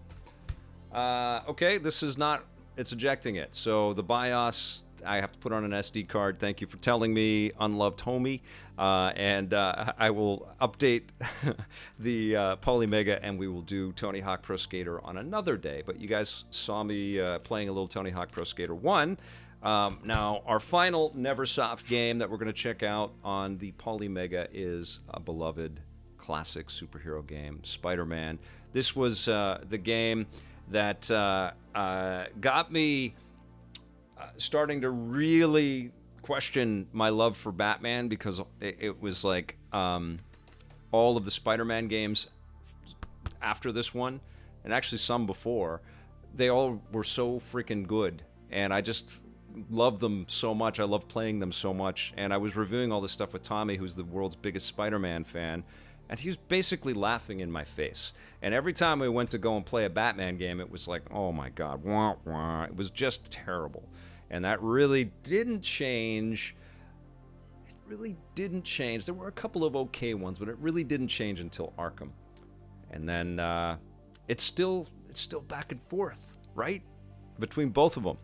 Okay, this is not... It's ejecting it. So the BIOS, I have to put on an SD card. Thank you for telling me, unloved homie. And I will update the Polymega, and we will do Tony Hawk Pro Skater on another day. But you guys saw me playing a little Tony Hawk Pro Skater 1. Now, our final Neversoft game that we're going to check out on the Polymega is a beloved classic superhero game, Spider-Man. This was the game that got me starting to really question my love for Batman, because it was like all of the Spider-Man games after this one, and actually some before, they all were so freaking good, and I just loved them so much. I loved playing them so much, and I was reviewing all this stuff with Tommy, who's the world's biggest Spider-Man fan, And he was basically laughing in my face. And every time we went to go and play a Batman game, it was like, oh my God, wah, wah. It was just terrible. And that really didn't change. It really didn't change. There were a couple of okay ones, but it really didn't change until Arkham. And then it's still back and forth, right? Between both of them.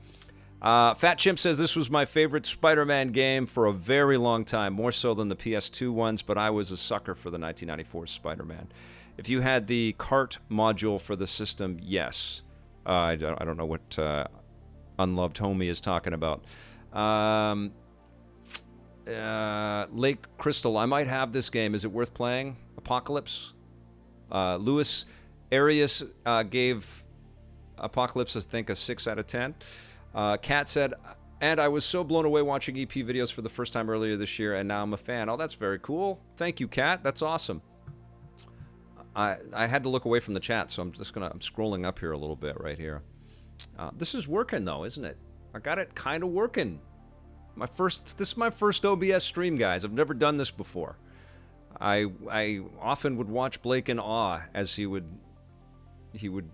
Fat Chimp says, this was my favorite Spider-Man game for a very long time, more so than the PS2 ones, but I was a sucker for the 1994 Spider-Man. If you had the cart module for the system, yes. I don't know what Unloved Homie is talking about. Lake Crystal, I might have this game. Is it worth playing? Apocalypse? Louis Arias gave Apocalypse, I think, a 6 out of 10. Kat said, and I was so blown away watching EP videos for the first time earlier this year, and now I'm a fan. Oh, that's very cool. Thank you, Kat. That's awesome. I had to look away from the chat, so I'm scrolling up here a little bit right here. This is working, though, isn't it? I got it kind of working. This is my first OBS stream, guys. I've never done this before. I often would watch Blake in awe as he would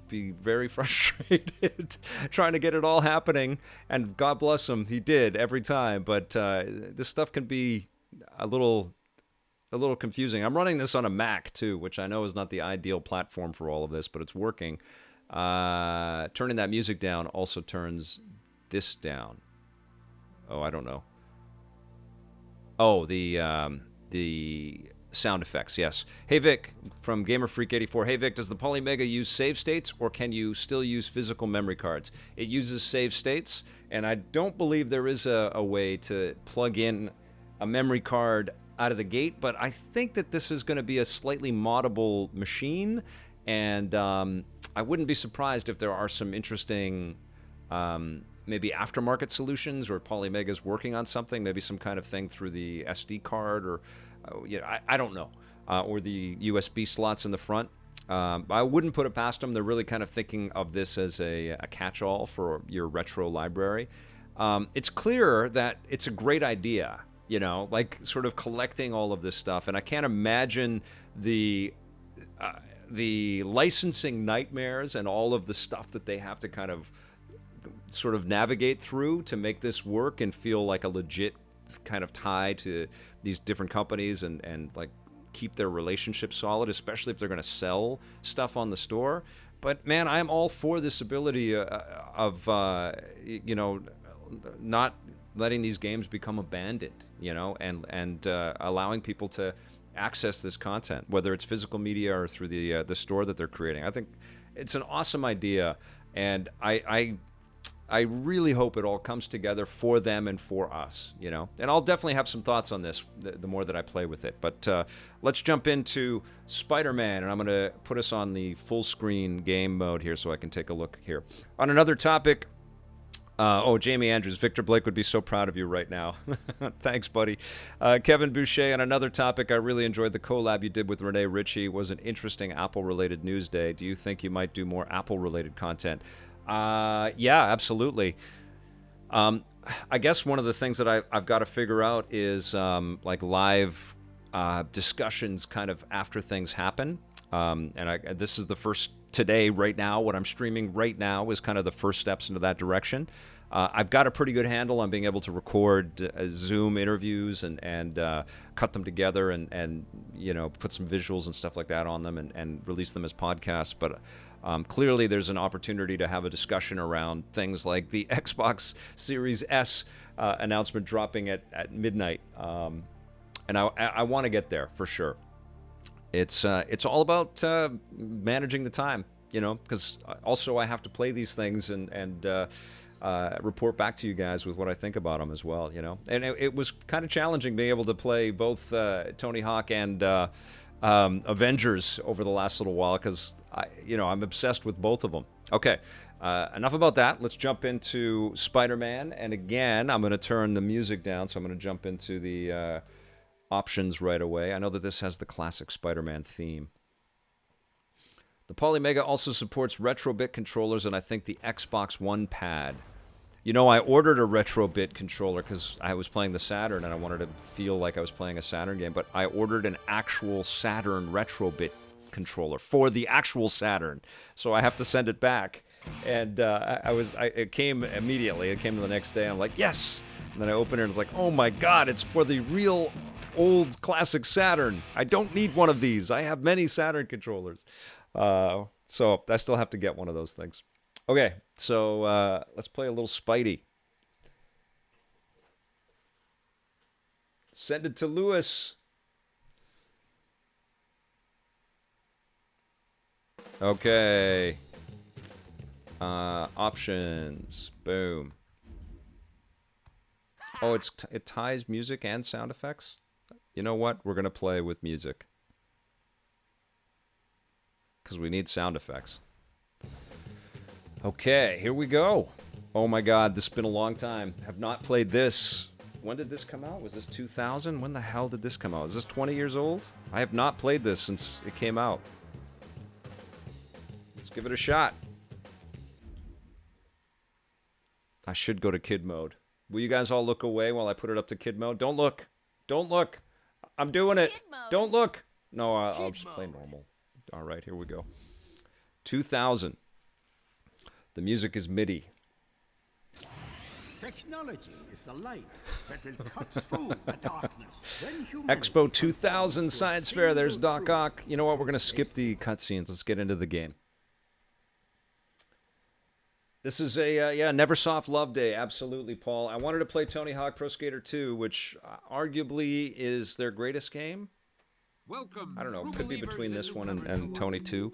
be very frustrated trying to get it all happening, and God bless him, he did every time. But this stuff can be a little confusing. I'm running this on a Mac too, which I know is not the ideal platform for all of this, but it's working. Turning that music down also turns this down. Oh, I don't know. Oh, the sound effects, yes. Hey Vic from GamerFreak84. Hey Vic, does the Polymega use save states, or can you still use physical memory cards? It uses save states, and I don't believe there is a way to plug in a memory card out of the gate, but I think that this is going to be a slightly moddable machine, and I wouldn't be surprised if there are some interesting maybe aftermarket solutions, or Polymega's working on something, maybe some kind of thing through the SD card, or I don't know, or the USB slots in the front. I wouldn't put it past them. They're really kind of thinking of this as a catch-all for your retro library. It's clear that it's a great idea, like sort of collecting all of this stuff. And I can't imagine the licensing nightmares and all of the stuff that they have to kind of sort of navigate through to make this work and feel like a legit kind of tie to these different companies and like keep their relationship solid, especially if they're going to sell stuff on the store. But man, I'm all for this ability of not letting these games become abandoned, and allowing people to access this content, whether it's physical media or through the store that they're creating. I think it's an awesome idea, and I really hope it all comes together for them and for us, And I'll definitely have some thoughts on this the more that I play with it. But let's jump into Spider-Man, and I'm going to put us on the full screen game mode here so I can take a look here. On another topic, Jamie Andrews, Victor Blake would be so proud of you right now. Thanks, buddy. Kevin Boucher, on another topic, I really enjoyed the collab you did with Renee Ritchie. It was an interesting Apple-related news day. Do you think you might do more Apple-related content? Yeah, absolutely. I guess one of the things that I've got to figure out is like live discussions kind of after things happen. This is the first today, right now, what I'm streaming right now is kind of the first steps into that direction. I've got a pretty good handle on being able to record Zoom interviews and cut them together and put some visuals and stuff like that on them and release them as podcasts. But clearly there's an opportunity to have a discussion around things like the Xbox Series S announcement dropping at midnight. And I want to get there for sure. It's all about managing the time, because also I have to play these things and report back to you guys with what I think about them as well, And it was kind of challenging being able to play both Tony Hawk and Avengers over the last little while because I'm obsessed with both of them. Okay, enough about that. Let's jump into Spider-Man, and again, I'm going to turn the music down, so I'm going to jump into the options right away. I know that this has the classic Spider-Man theme. The Polymega also supports Retrobit controllers and I think the Xbox One pad. You know, I ordered a Retrobit controller because I was playing the Saturn and I wanted to feel like I was playing a Saturn game, but I ordered an actual Saturn Retrobit controller for the actual Saturn, so I have to send it back. And it came immediately. It came the next day. And I'm like, yes! And then I opened it and it's like, oh my god, it's for the real old classic Saturn. I don't need one of these. I have many Saturn controllers. So I still have to get one of those things. Okay, so let's play a little Spidey. Send it to Lewis. Okay. Options. Boom. Oh, it ties music and sound effects? You know what? We're going to play with music. Because we need sound effects. Okay, here we go. Oh my god, this has been a long time. Have not played this. When did this come out? Was this 2000? When the hell did this come out? Is this 20 years old? I have not played this since it came out. Let's give it a shot. I should go to kid mode. Will you guys all look away while I put it up to kid mode? Don't look. Don't look. I'm doing it. Don't look. No, I'll just play normal. All right, here we go. 2000. The music is MIDI. Technology is the light that will cut through the darkness. Expo 2000 Science Fair. There's Doc Ock. You know what? We're going to skip the cutscenes. Let's get into the game. This is a, Neversoft Love Day. Absolutely, Paul. I wanted to play Tony Hawk Pro Skater 2, which arguably is their greatest game. Welcome, I don't know. Could be between this one and Tony 2.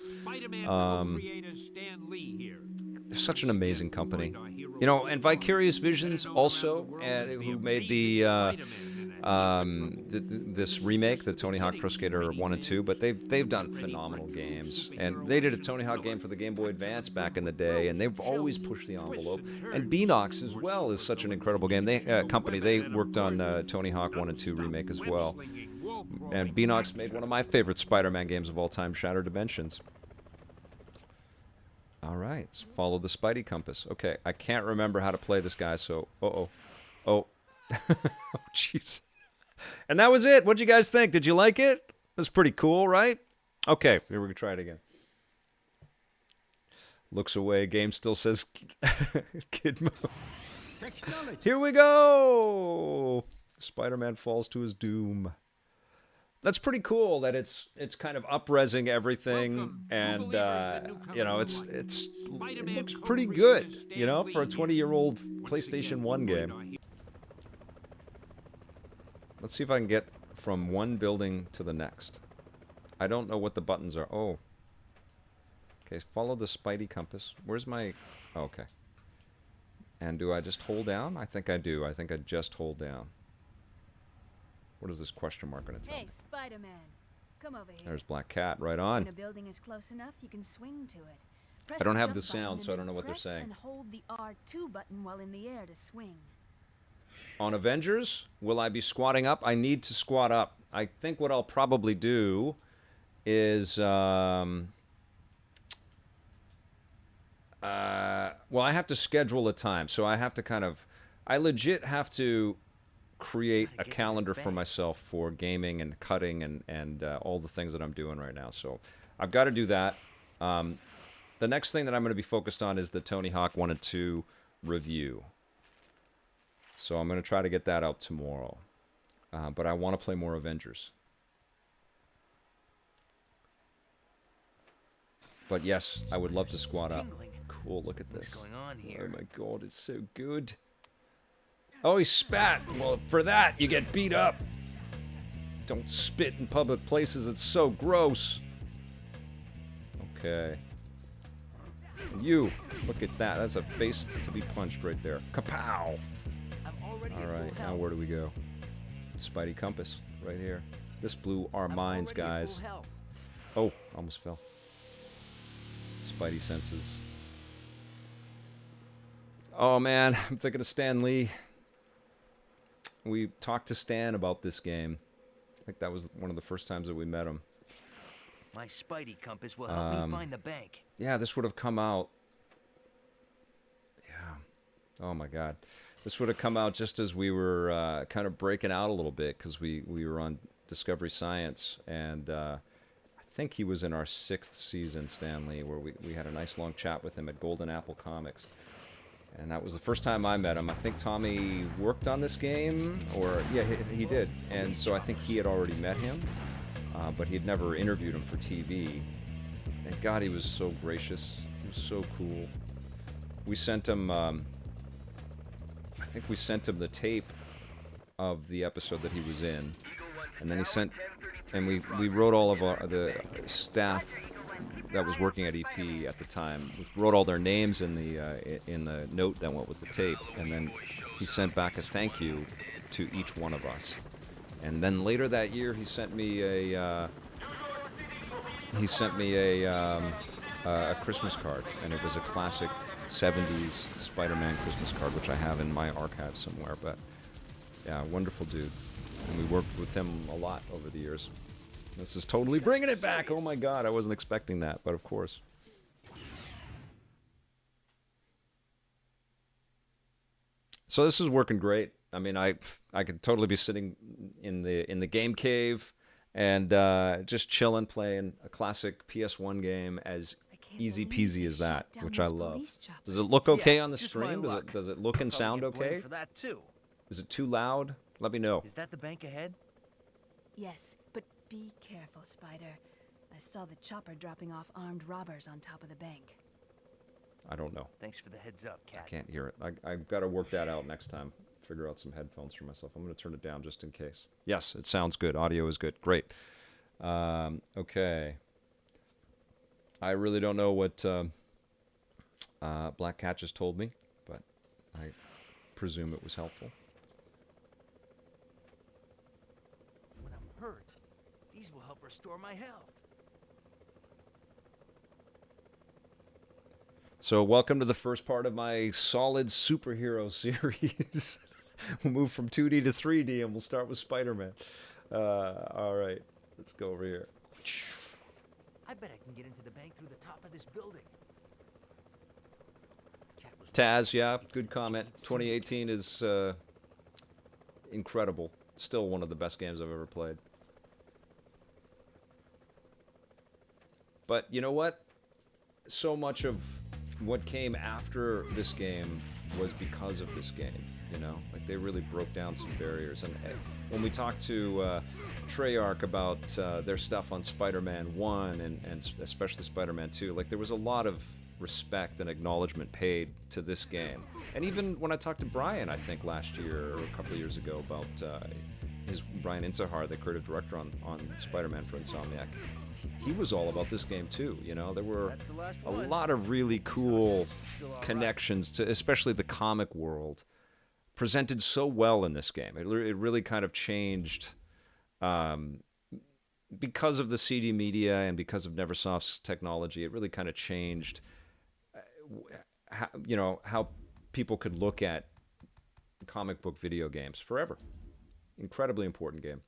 They're such an amazing company. You know, and Vicarious Visions also, who made this remake, the Tony Hawk Pro Skater 1 and 2, but they've done phenomenal games. And they did a Tony Hawk game for the Game Boy Advance back in the day, and they've always pushed the envelope. And Beanox as well is such an incredible game. They worked on Tony Hawk 1 and 2 remake as well. And Beanox made one of my favorite Spider-Man games of all time, Shattered Dimensions. All right, let's follow the Spidey compass. Okay, I can't remember how to play this guy, so... Oh. Oh, jeez. And that was it. What'd you guys think? Did you like it? That's pretty cool, right? Okay, here we can try it again. Looks away. Game still says kid mode. Here we go! Spider-Man falls to his doom. That's pretty cool that it's kind of up-resing everything, and you know, it looks pretty good, you know, for a 20-year-old PlayStation 1 game. Let's see if I can get from one building to the next. I don't know what the buttons are. Oh. Okay, follow the Spidey compass. Where's my... Oh, okay. And do I just hold down? I think I do. I think I just hold down. What is this question mark going to tell me? Hey, Spider-Man. Come over here. There's Black Cat right on. When a building is close enough, you can swing to it. Press I don't have jump the sound, button so I and don't know what they're press saying. And hold the R2 button while in the air to swing. On Avengers, will I be squatting up? I need to squat up. I think what I'll probably do is... well, I have to schedule a time, so I have to kind of... I legit have to create a calendar for myself for gaming and cutting and all the things that I'm doing right now. So I've got to do that. The next thing that I'm going to be focused on is the Tony Hawk 1 and 2 review. So I'm going to try to get that out tomorrow. But I want to play more Avengers. But yes, I would love to squat up. Cool, look at this. What's going on here? Oh my god, it's so good. Oh, he spat. Well, for that, you get beat up. Don't spit in public places. It's so gross. Okay. You, look at that. That's a face to be punched right there. Kapow! All right, now where do we go? Spidey compass, right here. This blew our minds, guys. Oh, almost fell. Spidey senses. Oh man, I'm thinking of Stan Lee. We talked to Stan about this game. I think that was one of the first times that we met him. My Spidey compass will help me find the bank. Yeah, this would have come out. Yeah. Oh my God, this would have come out just as we were kind of breaking out a little bit because we were on Discovery Science, and I think he was in our 6th season, Stanley, where we had a nice long chat with him at Golden Apple Comics. And that was the first time I met him. I think Tommy worked on this game, or yeah, he did. And so I think he had already met him, but he had never interviewed him for TV. And God, he was so gracious. He was so cool. We sent him, I think we sent him the tape of the episode that he was in, and then he sent, and we wrote all of the staff that was working at EP at the time, wrote all their names in the note that went with the tape, and then he sent back a thank you to each one of us. And then later that year, he sent me a Christmas card, and it was a classic 70s Spider-Man Christmas card, which I have in my archive somewhere. But yeah, wonderful dude, and we worked with him a lot over the years. This is totally bringing it back. Oh my God, I wasn't expecting that, but of course. So this is working great. I mean, I could totally be sitting in the game cave and just chilling, playing a classic PS1 game as easy peasy as that, which I love. Does it look okay on the stream? Does it look and sound okay? For that too. Is it too loud? Let me know. Is that the bank ahead? Yes, but be careful, Spider. I saw the chopper dropping off armed robbers on top of the bank. I don't know. Thanks for the heads up, Cat. I can't hear it. I've got to work that out next time. Figure out some headphones for myself. I'm going to turn it down just in case. Yes, it sounds good. Audio is good. Great. Okay. I really don't know what Black Cat just told me, but I presume it was helpful. When I'm hurt, these will help restore my health. So welcome to the first part of my solid superhero series. We'll move from 2D to 3D, and we'll start with Spider-Man. All right, let's go over here. I bet I can get into the bank through the top of this building. Taz, yeah, good comment. 2018 is incredible. Still one of the best games I've ever played. But you know what? So much of what came after this game was because of this game, you know? Like, they really broke down some barriers. And when we talked to Treyarch about their stuff on Spider-Man 1 and especially Spider-Man 2, like, there was a lot of respect and acknowledgement paid to this game. And even when I talked to Brian, I think last year or a couple of years ago, about Brian Intihar, the creative director on Spider-Man for Insomniac, he was all about this game too. You know, there were a lot of really cool connections to, especially the comic world, presented so well in this game. It really kind of changed because of the CD media and because of Neversoft's technology. It really kind of changed, how people could look at comic book video games forever. Incredibly important game.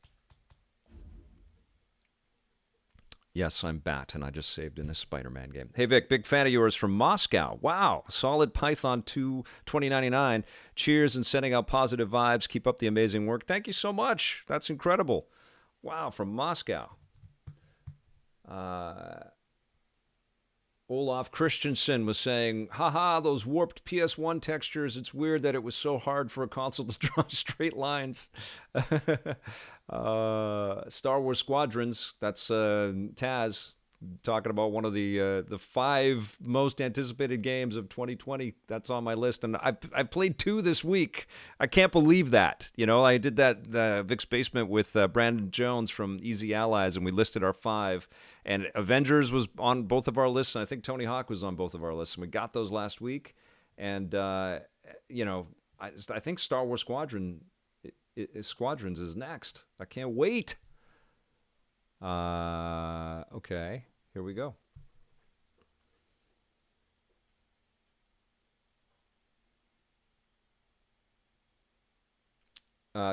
Yes, I'm Bat, and I just saved in this Spider-Man game. Hey, Vic, big fan of yours from Moscow. Wow, solid Python 2 2099. Cheers and sending out positive vibes. Keep up the amazing work. Thank you so much. That's incredible. Wow, from Moscow. Olaf Christensen was saying, haha, those warped PS1 textures. It's weird that it was so hard for a console to draw straight lines. Star Wars Squadrons, that's Taz talking about one of the 5 most anticipated games of 2020. That's on my list, and I played 2 this week. I can't believe that. You know, I did that Vic's Basement with Brandon Jones from Easy Allies, and we listed our 5. And Avengers was on both of our lists, and I think Tony Hawk was on both of our lists, and we got those last week. And I think Star Wars Squadrons is next. I can't wait. Okay, here we go.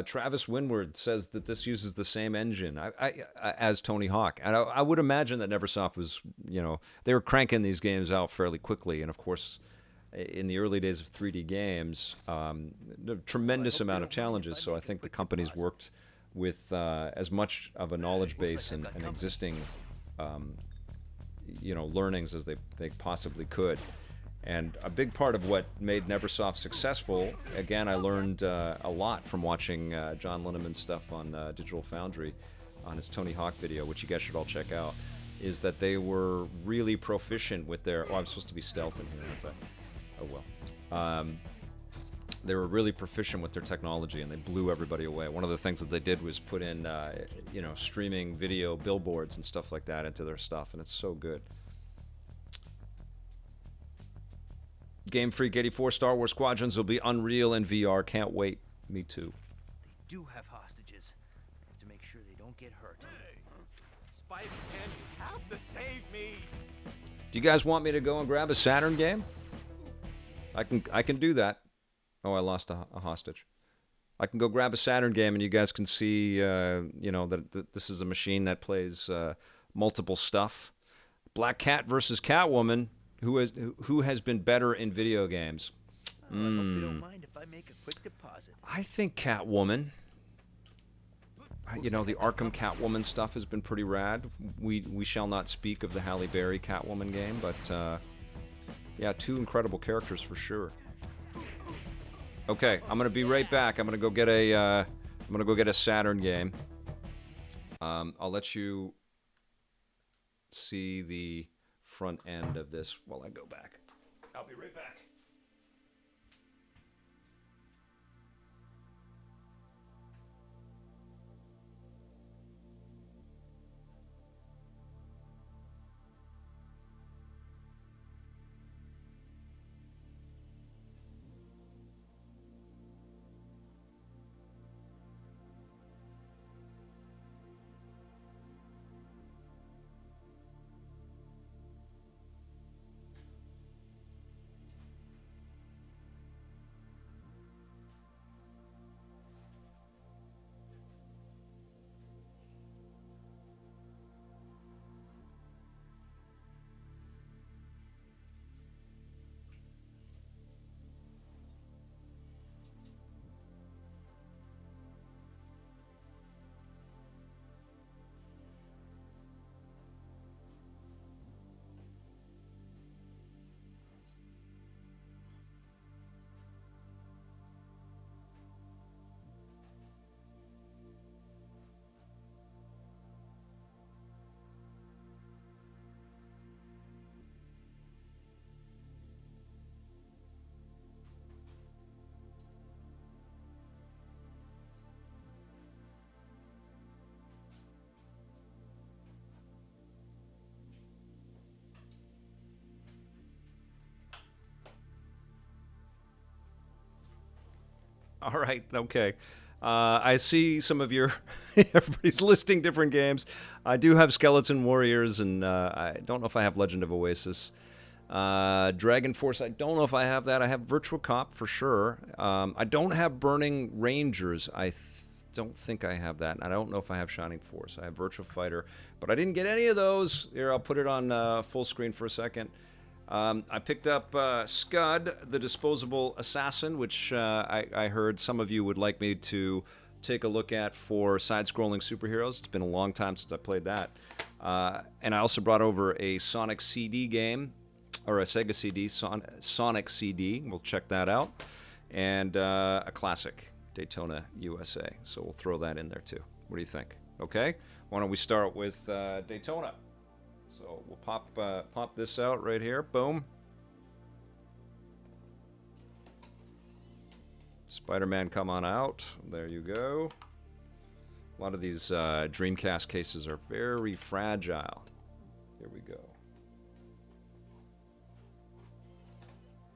Travis Winward says that this uses the same engine as Tony Hawk. And I would imagine that Neversoft was, they were cranking these games out fairly quickly. And of course, in the early days of 3D games, a tremendous amount of challenges. So I think the company's worked with as much of a knowledge base and existing, learnings as they possibly could. And a big part of what made Neversoft successful, again, I learned a lot from watching John Linneman's stuff on Digital Foundry on his Tony Hawk video, which you guys should all check out, is that they were really proficient with their... Oh, I'm supposed to be stealth in here, aren't I? Oh, well. They were really proficient with their technology, and they blew everybody away. One of the things that they did was put in, streaming video billboards and stuff like that into their stuff, and it's so good. Game Freak 84 Star Wars Squadrons will be Unreal in VR. Can't wait. Me too. They do have hostages. I have to make sure they don't get hurt. Hey, Spider-Man, you have to save me. Do you guys want me to go and grab a Saturn game? I can do that. Oh, I lost a hostage. I can go grab a Saturn game, and you guys can see, that this is a machine that plays multiple stuff. Black Cat versus Catwoman. Who has been better in video games? I hope they don't mind if I make a quick deposit. I think Catwoman. The Arkham Catwoman stuff has been pretty rad. We shall not speak of the Halle Berry Catwoman game, but yeah, two incredible characters for sure. Okay, I'm gonna be right back. I'm gonna go get a Saturn game. I'll let you see the front end of this while I go back. I'll be right back. All right, okay. I see some of your... everybody's listing different games. I do have Skeleton Warriors, and I don't know if I have Legend of Oasis. Dragon Force, I don't know if I have that. I have Virtua Cop for sure. I don't have Burning Rangers. I don't think I have that. I don't know if I have Shining Force. I have Virtua Fighter, but I didn't get any of those. Here, I'll put it on full screen for a second. I picked up Scud, the Disposable Assassin, which I heard some of you would like me to take a look at for side-scrolling superheroes. It's been a long time since I played that. And I also brought over a Sonic CD game, or a Sega CD, Sonic CD. We'll check that out. And a classic, Daytona USA. So we'll throw that in there too. What do you think? Okay? Why don't we start with Daytona? So we'll pop this out right here. Boom. Spider-Man, come on out. There you go. A lot of these Dreamcast cases are very fragile. Here we go.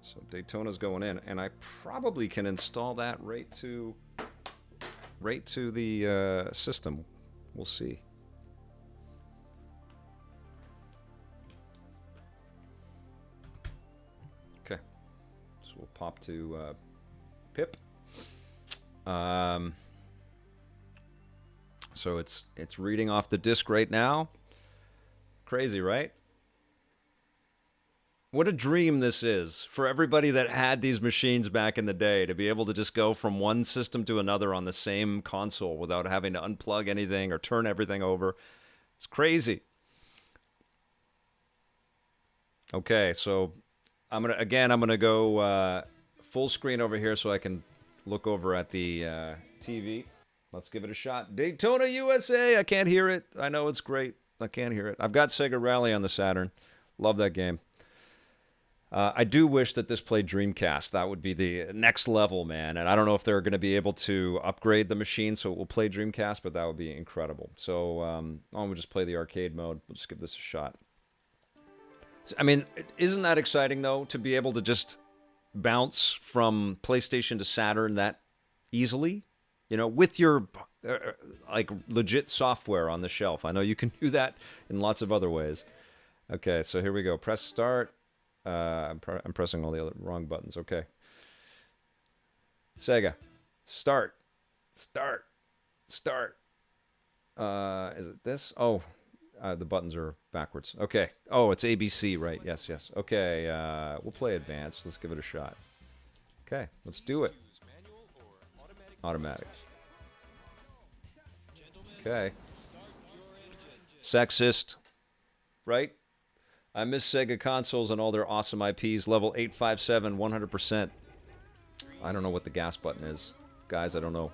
So Daytona's going in, and I probably can install that right to the system. We'll see. Okay, so we'll pop to Pip. So it's reading off the disc right now. Crazy, right? What a dream this is for everybody that had these machines back in the day, to be able to just go from one system to another on the same console without having to unplug anything or turn everything over. It's crazy. Okay, so I'm gonna go full screen over here so I can look over at the TV. Let's give it a shot. Daytona USA. I can't hear it. I know it's great. I can't hear it. I've got Sega Rally on the Saturn. Love that game. I do wish that this played Dreamcast. That would be the next level, man. And I don't know if they're going to be able to upgrade the machine so it will play Dreamcast, but that would be incredible. So we'll just play the arcade mode. We'll just give this a shot. I mean, isn't that exciting, though, to be able to just bounce from PlayStation to Saturn that easily? You know, with your like legit software on the shelf. I know you can do that in lots of other ways. Okay, so here we go. Press start. I'm pressing all the other wrong buttons. Okay. Sega. Start. Start. Start. Is it this? Oh, the buttons are backwards. Okay. Oh, it's ABC, right? Yes, yes. Okay, we'll play advanced. Let's give it a shot. Okay, let's do it. Automatic. Okay. Sexist. Right? I miss Sega consoles and all their awesome IPs. Level 857, 100%. I don't know what the gas button is. Guys, I don't know.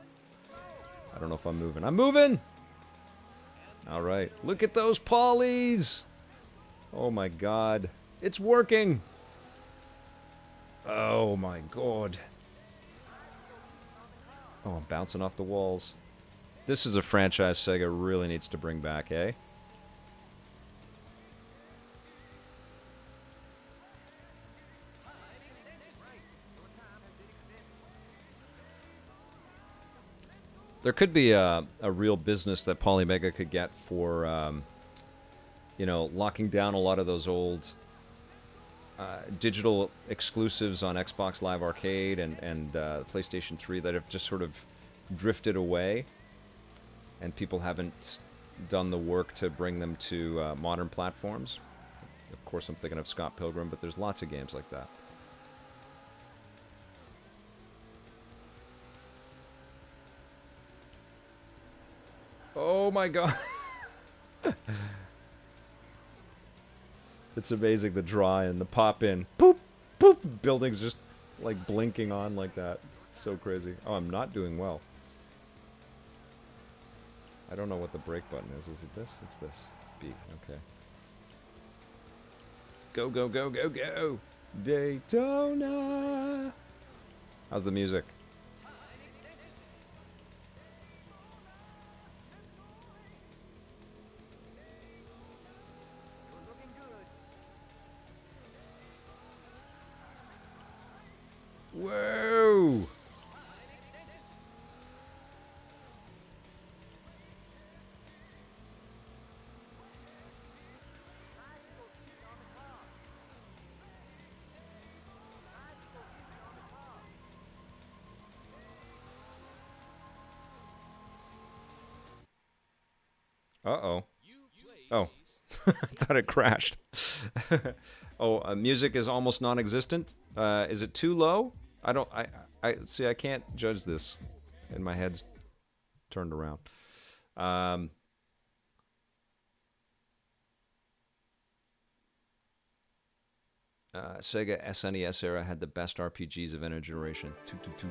I don't know if I'm moving. I'm moving! All right. Look at those polys! Oh my god. It's working! Oh my god. Oh, I'm bouncing off the walls. This is a franchise Sega really needs to bring back, eh? There could be a real business that Polymega could get for, you know, locking down a lot of those old digital exclusives on Xbox Live Arcade and PlayStation 3 that have just sort of drifted away, and people haven't done the work to bring them to modern platforms. Of course, I'm thinking of Scott Pilgrim, but there's lots of games like that. Oh my god. It's amazing, the draw in, the pop in. Boop, boop. Buildings just like blinking on like that. It's so crazy. Oh, I'm not doing well. I don't know what the brake button is. Is it this? It's this. B. Okay. Go, go, go, go, go. Daytona. How's the music? Whoa! Uh-oh. Oh. I thought it crashed. Oh, music is almost non-existent. Is it too low? I see. I can't judge this, and my head's turned around. Sega SNES era had the best RPGs of any generation. 222.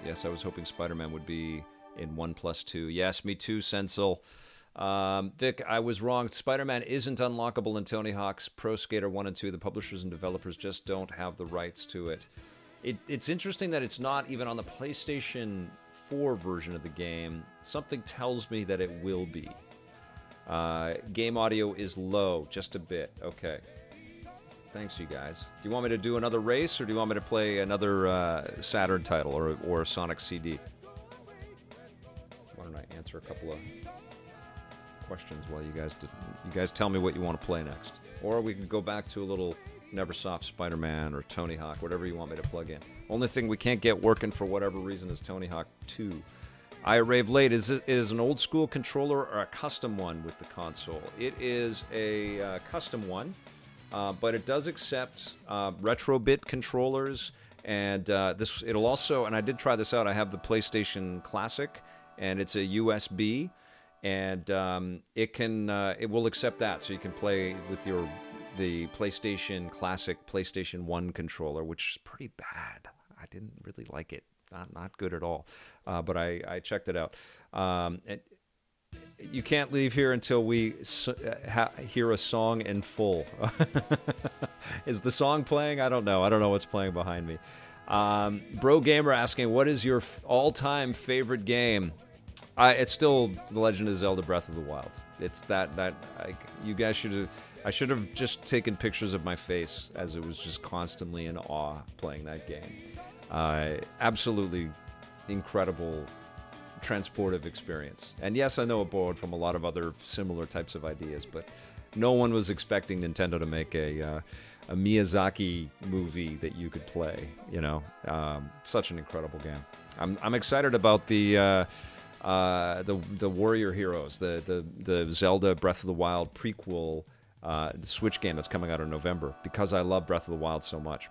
Yes, I was hoping Spider-Man would be in 1+2. Yes, me too, Sensel. Vic, I was wrong. Spider-Man isn't unlockable in Tony Hawk's Pro Skater 1 and 2. The publishers and developers just don't have the rights to it. It's interesting that it's not even on the PlayStation 4 version of the game. Something tells me that it will be. Game audio is low, just a bit. Okay. Thanks, you guys. Do you want me to do another race, or do you want me to play another Saturn title or a Sonic CD? Why don't I answer a couple of questions while you guys tell me what you want to play next? Or we could go back to a little Neversoft Spider-Man or Tony Hawk, whatever you want me to plug in. Only thing we can't get working for whatever reason is Tony Hawk 2. I rave late. Is an old school controller or a custom one with the console? It is a custom one. but it does accept retrobit controllers, and it'll also, and I did try this out. I have the PlayStation Classic, and it's a USB, and it will accept that, so you can play with the PlayStation Classic PlayStation 1 controller, which is pretty bad. I didn't really like it. Not good at all. But I checked it out. You can't leave here until we hear a song in full. Is the song playing? I don't know. I don't know what's playing behind me. Bro Gamer asking, what is your all-time favorite game? It's still The Legend of Zelda Breath of the Wild. It's you guys should have... I should have just taken pictures of my face as it was just constantly in awe playing that game. Absolutely incredible transportive experience. And yes, I know it borrowed from a lot of other similar types of ideas, but no one was expecting Nintendo to make a Miyazaki movie that you could play. You know, such an incredible game. I'm excited about the Warrior Heroes, the Zelda Breath of the Wild prequel. The Switch game that's coming out in November, because I love Breath of the Wild so much.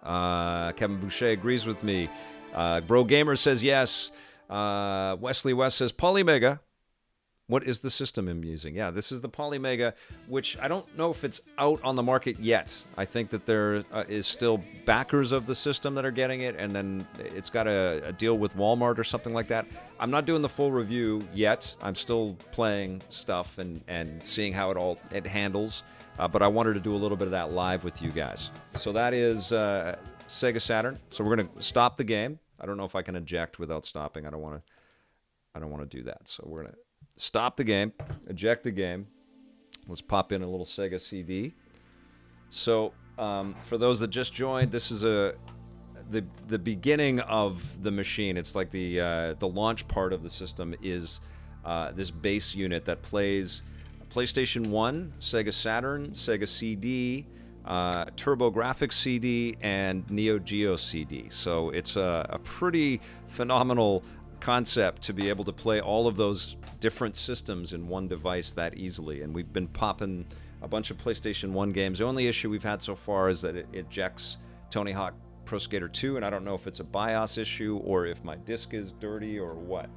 Kevin Boucher agrees with me. Bro Gamer says yes. Wesley West says Polymega. What is the system I'm using? Yeah, this is the Polymega, which I don't know if it's out on the market yet. I think that there is still backers of the system that are getting it, and then it's got a deal with Walmart or something like that. I'm not doing the full review yet. I'm still playing stuff and seeing how it handles, but I wanted to do a little bit of that live with you guys. So that is Sega Saturn. So we're going to stop the game. I don't know if I can eject without stopping. I don't want to do that. So we're going to stop the game, eject the game. Let's pop in a little Sega CD. So, for those that just joined, this is the beginning of the machine. It's like the launch part of the system is this base unit that plays PlayStation 1, Sega Saturn, Sega CD, TurboGrafx CD, and Neo Geo CD. So it's a pretty phenomenal concept to be able to play all of those different systems in one device that easily. And we've been popping a bunch of PlayStation 1 games. The only issue we've had so far is that it ejects Tony Hawk Pro Skater 2, and I don't know if it's a BIOS issue or if my disc is dirty or what.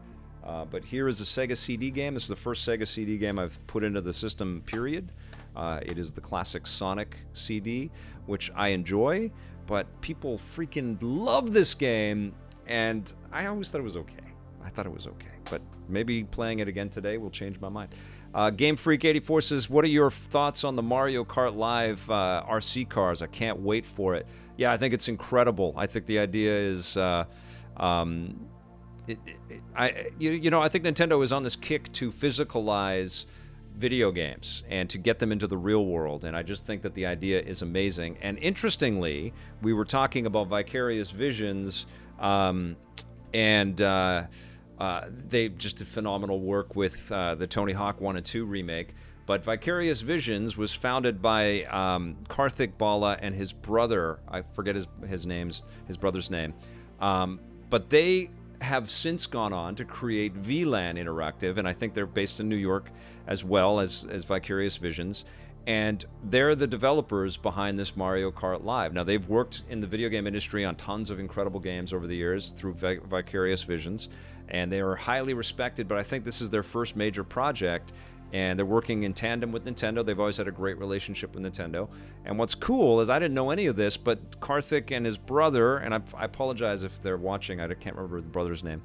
But here is the Sega CD game. This is the first Sega CD game I've put into the system, period. It is the classic Sonic CD, which I enjoy, but people freaking love this game, and I always thought it was okay. I thought it was okay, but maybe playing it again today will change my mind. Game Freak 84 says, what are your thoughts on the Mario Kart Live RC cars? I can't wait for it. Yeah, I think it's incredible. I think the idea is, I think Nintendo is on this kick to physicalize video games and to get them into the real world, and I just think that the idea is amazing. And interestingly, we were talking about Vicarious Visions, they just did phenomenal work with the Tony Hawk 1 and 2 remake. But Vicarious Visions was founded by Karthik Bala and his brother. I forget his brother's name. But they have since gone on to create VLAN Interactive, and I think they're based in New York as well as Vicarious Visions. And they're the developers behind this Mario Kart Live. Now, they've worked in the video game industry on tons of incredible games over the years through Vicarious Visions, and they are highly respected, but I think this is their first major project, and they're working in tandem with Nintendo. They've always had a great relationship with Nintendo. And what's cool is I didn't know any of this, but Karthik and his brother, and I apologize if they're watching, I can't remember the brother's name,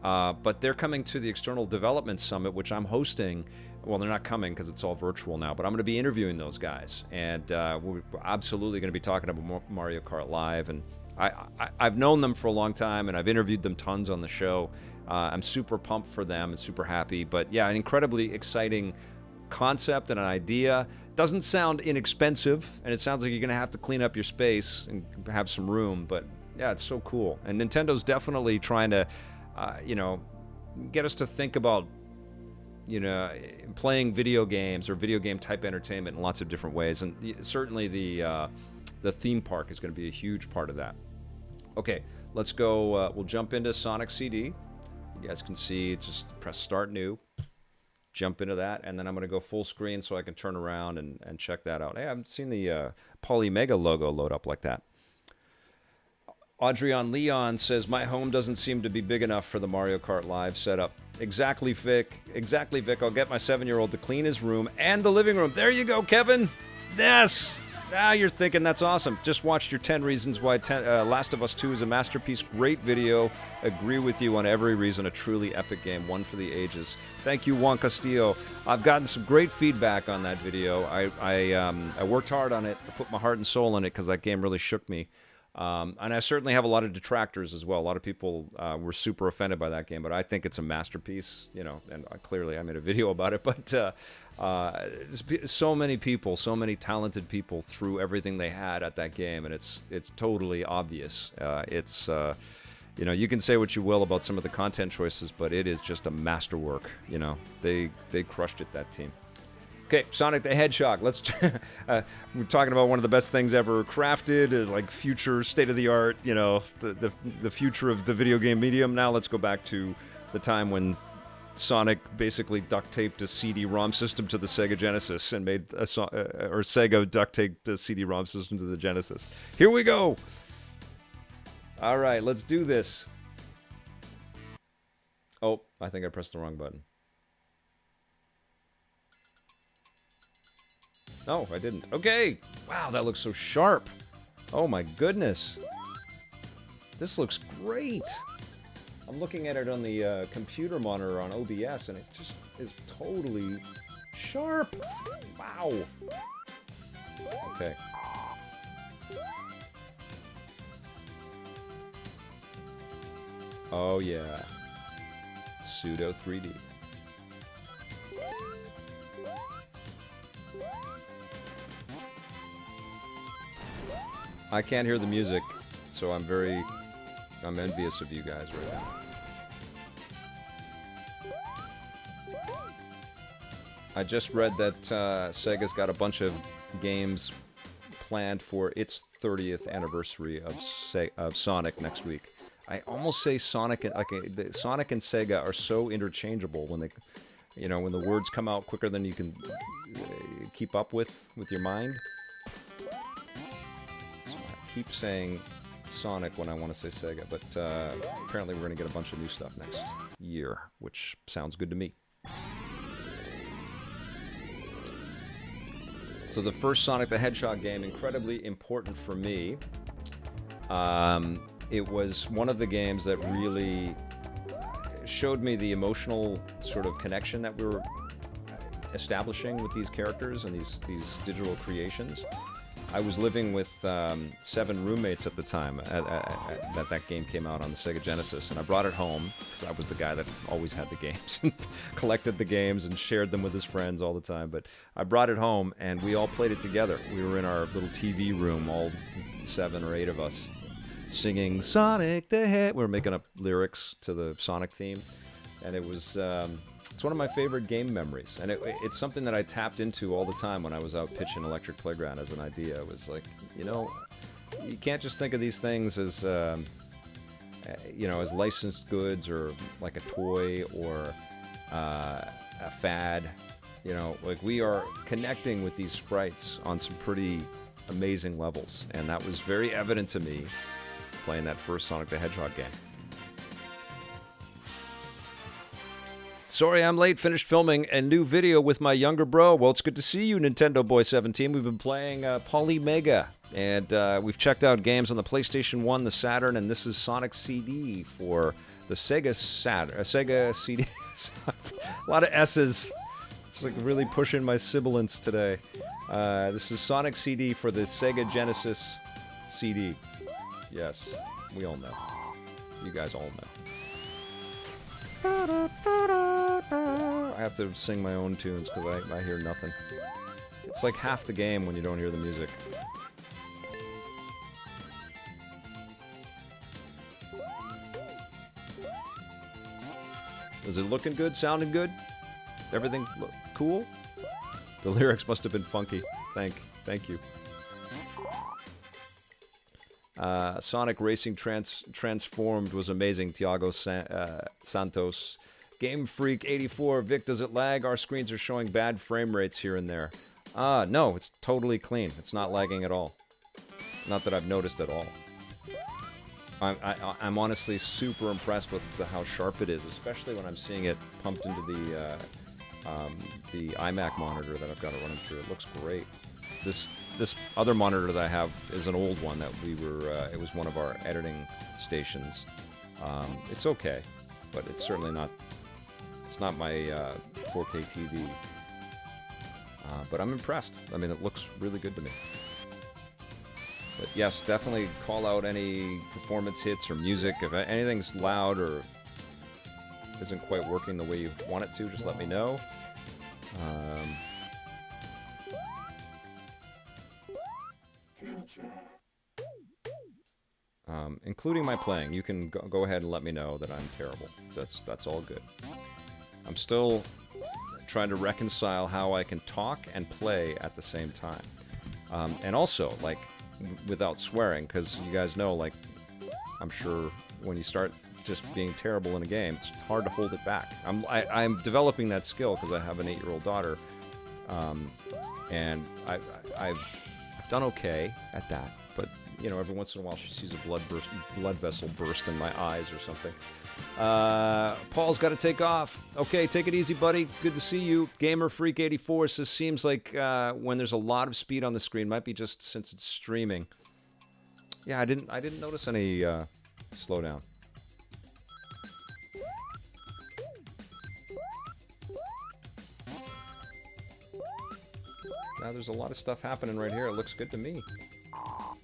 but they're coming to the External Development Summit, which I'm hosting. Well, they're not coming because it's all virtual now, but I'm going to be interviewing those guys, and we're absolutely going to be talking about Mario Kart Live. And I've known them for a long time, and I've interviewed them tons on the show. I'm super pumped for them and super happy. But yeah, an incredibly exciting concept and an idea. Doesn't sound inexpensive, and it sounds like you're going to have to clean up your space and have some room. But yeah, it's so cool. And Nintendo's definitely trying to, get us to think about playing video games or video game type entertainment in lots of different ways. And certainly the theme park is going to be a huge part of that. Okay, let's go. We'll jump into Sonic CD. You guys can see, just press Start New. jump into that, and then I'm going to go full screen so I can turn around and check that out. Hey, I haven't seen the Polymega logo load up like that. Audrey Leon says, my home doesn't seem to be big enough for the Mario Kart Live setup. Exactly, Vic. Exactly, Vic. I'll get my 7-year-old to clean his room and the living room. There you go, Kevin. Yes. Now you're thinking that's awesome. Just watched your 10 reasons why Last of Us 2 is a masterpiece. Great video. Agree with you on every reason. A truly epic game. One for the ages. Thank you, Juan Castillo. I've gotten some great feedback on that video. I worked hard on it. I put my heart and soul in it because that game really shook me. And I certainly have a lot of detractors as well. A lot of people were super offended by that game, but I think it's a masterpiece, you know, and clearly I made a video about it. But so many people, so many talented people threw everything they had at that game, and it's totally obvious. You know, you can say what you will about some of the content choices, but it is just a masterwork. You know, they crushed it, that team. Okay, Sonic the Hedgehog. Let's. We're talking about one of the best things ever crafted, like future state-of-the-art. You know, the future of the video game medium. Now let's go back to the time when Sonic basically duct taped a CD-ROM system to the Sega Genesis and made or Sega duct taped a CD-ROM system to the Genesis. Here we go. All right, let's do this. Oh, I think I pressed the wrong button. No, I didn't. Okay. Wow, that looks so sharp. Oh my goodness. This looks great. I'm looking at it on the computer monitor on OBS, and it just is totally sharp. Wow. Okay. Oh yeah. Pseudo 3D. I can't hear the music, so I'm envious of you guys right now. I just read that Sega's got a bunch of games planned for its 30th anniversary of Sonic next week. I almost say Sonic and Sega are so interchangeable when they, you know, when the words come out quicker than you can keep up with your mind. Keep saying Sonic when I want to say Sega, but apparently we're going to get a bunch of new stuff next year, which sounds good to me. So the first Sonic the Hedgehog game, incredibly important for me. It was one of the games that really showed me the emotional sort of connection that we were establishing with these characters and these digital creations. I was living with 7 roommates at the time that game came out on the Sega Genesis, and I brought it home because I was the guy that always had the games and collected the games and shared them with his friends all the time. But I brought it home, and we all played it together. We were in our little TV room, all 7 or 8 of us, singing Sonic the Hedgehog. We were making up lyrics to the Sonic theme, and it was... it's one of my favorite game memories, and it's something that I tapped into all the time when I was out pitching Electric Playground as an idea. It was like, you know, you can't just think of these things as, you know, as licensed goods or like a toy or a fad. You know, like we are connecting with these sprites on some pretty amazing levels, and that was very evident to me playing that first Sonic the Hedgehog game. Sorry I'm late. Finished filming a new video with my younger bro. Well, it's good to see you, Nintendo Boy 17. We've been playing Polymega, and we've checked out games on the PlayStation 1, the Saturn, and this is Sonic CD for the Sega Saturn. Sega CD. A lot of S's. It's like really pushing my sibilance today. This is Sonic CD for the Sega Genesis CD. Yes, we all know. You guys all know. I have to sing my own tunes because I hear nothing. It's like half the game when you don't hear the music. Is it looking good? Sounding good? Everything look cool? The lyrics must have been funky. Thank you. Sonic Racing Transformed was amazing. Tiago Santos. Game Freak 84. Vic, does it lag? Our screens are showing bad frame rates here and there. No, it's totally clean. It's not lagging at all. Not that I've noticed at all. I'm honestly super impressed with how sharp it is, especially when I'm seeing it pumped into the iMac monitor that I've got it running through. It looks great. This other monitor that I have is an old one that we were. It was one of our editing stations. It's okay, but it's certainly not. It's not my 4K TV. But I'm impressed. I mean, it looks really good to me. But yes, definitely call out any performance hits or music. If anything's loud or isn't quite working the way you want it to, just let me know. Including my playing. You can go ahead and let me know that I'm terrible. That's all good. I'm still trying to reconcile how I can talk and play at the same time. And also, like, without swearing, because you guys know, like, I'm sure when you start just being terrible in a game, it's hard to hold it back. I'm developing that skill because I have an 8-year-old daughter, and I've done okay at that. But you know, every once in a while she sees a blood vessel burst in my eyes or something. Paul's got to take off. Okay, take it easy, buddy. Good to see you. Gamer Freak 84 says seems like when there's a lot of speed on the screen, might be just since it's streaming. Yeah, I didn't notice any slowdown. Now there's a lot of stuff happening right here. It looks good to me. Oh,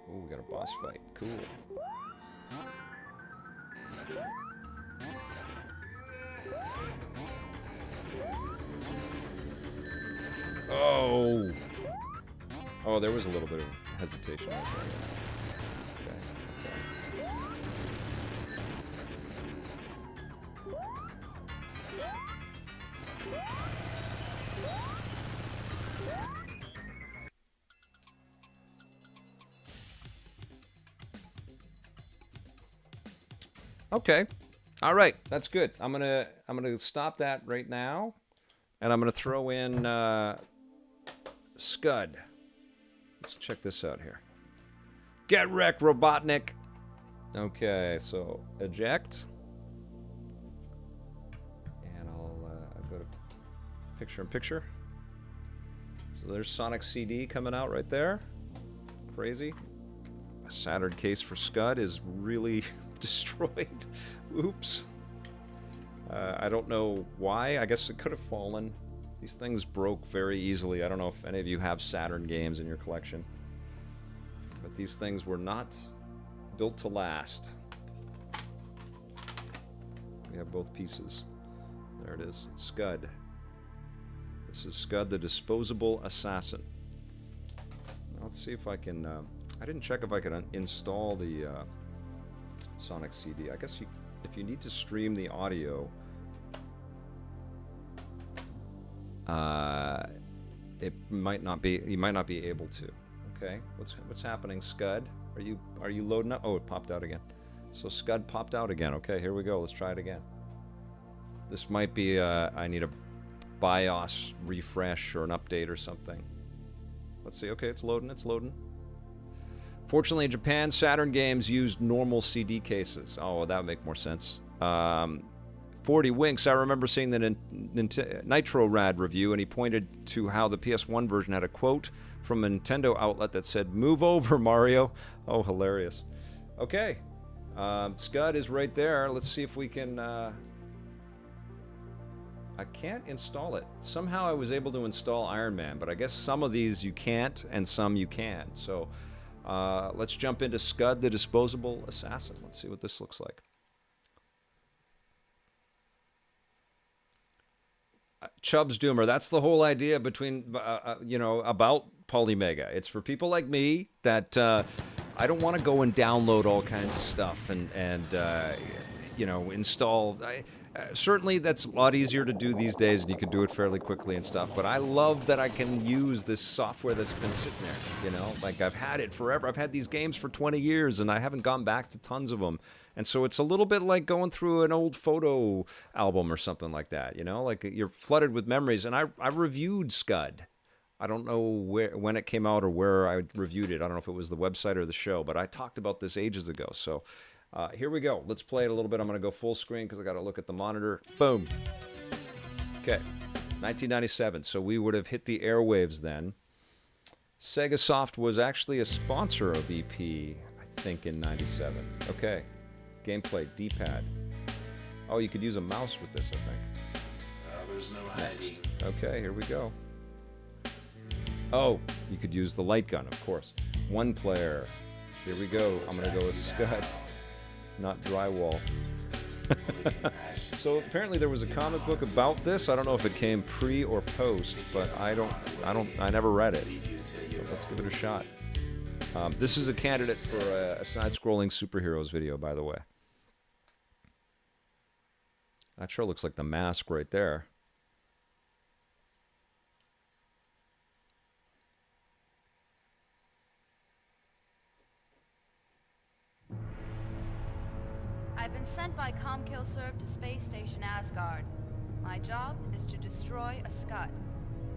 we got a boss fight. Cool. Oh! Oh, there was a little bit of hesitation right there. Okay. Okay. All right. That's good. I'm gonna stop that right now, and I'm gonna throw in Scud. Let's check this out here. Get wrecked, Robotnik. Okay, so eject, and I'll go to picture-in-picture. So there's Sonic CD coming out right there. Crazy. A Saturn case for Scud is really destroyed. Oops. I don't know why. I guess it could have fallen. These things broke very easily. I don't know if any of you have Saturn games in your collection, but these things were not built to last. We have both pieces. There it is. Scud. This is Scud, the Disposable Assassin. Now, let's see if I can... I didn't check if I could install the Sonic CD. I guess if you need to stream the audio, it might not be. You might not be able to. Okay, what's happening, Scud? Are you loading up? Oh, it popped out again. So Scud popped out again. Okay, here we go. Let's try it again. This might be. I need a BIOS refresh or an update or something. Let's see. Okay, it's loading. It's loading. Fortunately, in Japan, Saturn games used normal CD cases. Oh, that would make more sense. 40 Winks, I remember seeing the Nitro Rad review, and he pointed to how the PS1 version had a quote from a Nintendo outlet that said, "Move over, Mario." Oh, hilarious. Okay. Scud is right there. Let's see if we can... I can't install it. Somehow I was able to install Iron Man, but I guess some of these you can't, and some you can. So... let's jump into Scud, the Disposable Assassin. Let's see what this looks like. Chubbs Doomer, that's the whole idea between, about Polymega. It's for people like me that I don't want to go and download all kinds of stuff and install. certainly that's a lot easier to do these days, and you can do it fairly quickly and stuff. But I love that I can use this software that's been sitting there. You know, like I've had it forever. I've had these games for 20 years, and I haven't gone back to tons of them. And so it's a little bit like going through an old photo album or something like that. You know, like you're flooded with memories. And I reviewed Scud. I don't know when it came out or where I reviewed it. I don't know if it was the website or the show, but I talked about this ages ago. So here we go. Let's play it a little bit. I'm going to go full screen because I got to look at the monitor. Boom. Okay. 1997. So we would have hit the airwaves then. Sega Soft was actually a sponsor of EP, I think, in 97. Okay. Gameplay, D-pad. Oh, you could use a mouse with this, I think. There's no hiding. Okay, here we go. Oh, you could use the light gun, of course. One player. Here we go. I'm going to go with Scud, not drywall. So apparently there was a comic book about this. I don't know if it came pre or post, but I never read it. So let's give it a shot. This is a candidate for a side-scrolling superheroes video, by the way. That sure looks like the mask right there. I've been sent by ComKillServe to Space Station Asgard. My job is to destroy a Scud.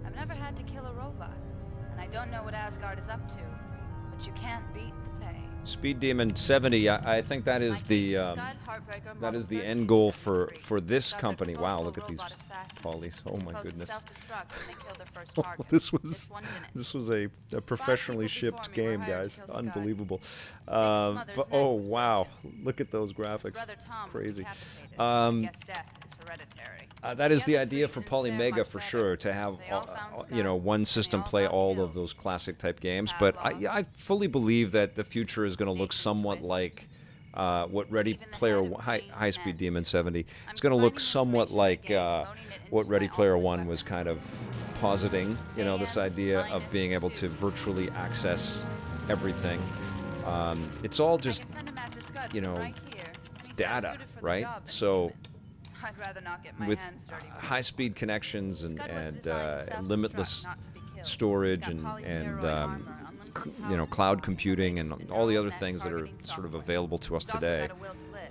I've never had to kill a robot, and I don't know what Asgard is up to, but you can't beat the pay. Speed Demon 70. I think that is the end goal for this company. Wow, look at these polys. Oh my goodness. This was a professionally shipped game, guys. Unbelievable. But oh wow, look at those graphics. It's crazy. That is the idea for Polymega for sure, to have one system play all of those classic type games. But I fully believe that the future is going to look somewhat like what Ready Player One, High Speed Demon 70. It's going to look somewhat like what Ready Player One was kind of positing. You know, this idea of being able to virtually access everything. It's all just it's data, right? So with high-speed connections and limitless storage and cloud computing and all the other things that are sort of available to us today,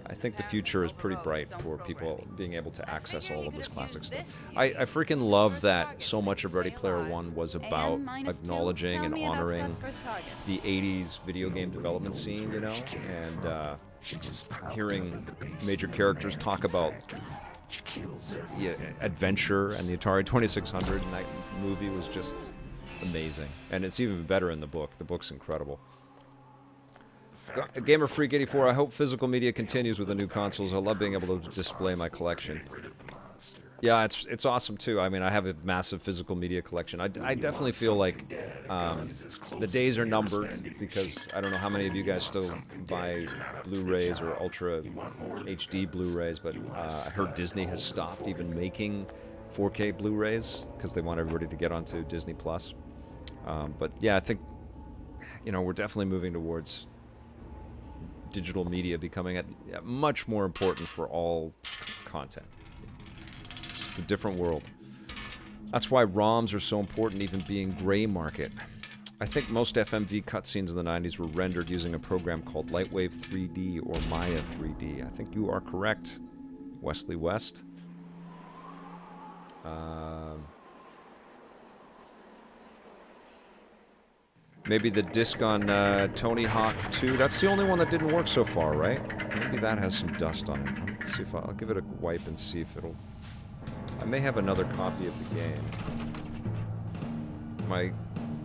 I think the future is pretty bright for people being able to access all of this classic stuff. I freaking love that so much of Ready Player One was about acknowledging and honoring the 80s video game development scene, and hearing major characters talk about adventure, and the Atari 2600 in that movie was just amazing. And it's even better in the book. The book's incredible. Gamer Freak 84, I hope physical media continues with the new consoles. I love being able to display my collection. Yeah, it's awesome too. I mean, I have a massive physical media collection. I definitely feel like the days are numbered, because I don't know how many of you guys still buy Blu-rays or Ultra HD Blu-rays, but I heard Disney has stopped even making 4K Blu-rays because they want everybody to get onto Disney Plus. But yeah, I think we're definitely moving towards digital media becoming much more important for all content. A different world. That's why ROMs are so important, even being gray market. I think most FMV cutscenes in the 90s were rendered using a program called Lightwave 3D or Maya 3D. I think you are correct, Wesley West. Maybe the disc on Tony Hawk 2. That's the only one that didn't work so far, right? Maybe that has some dust on it. Let's see if I'll give it a wipe and see if it'll... I may have another copy of the game. My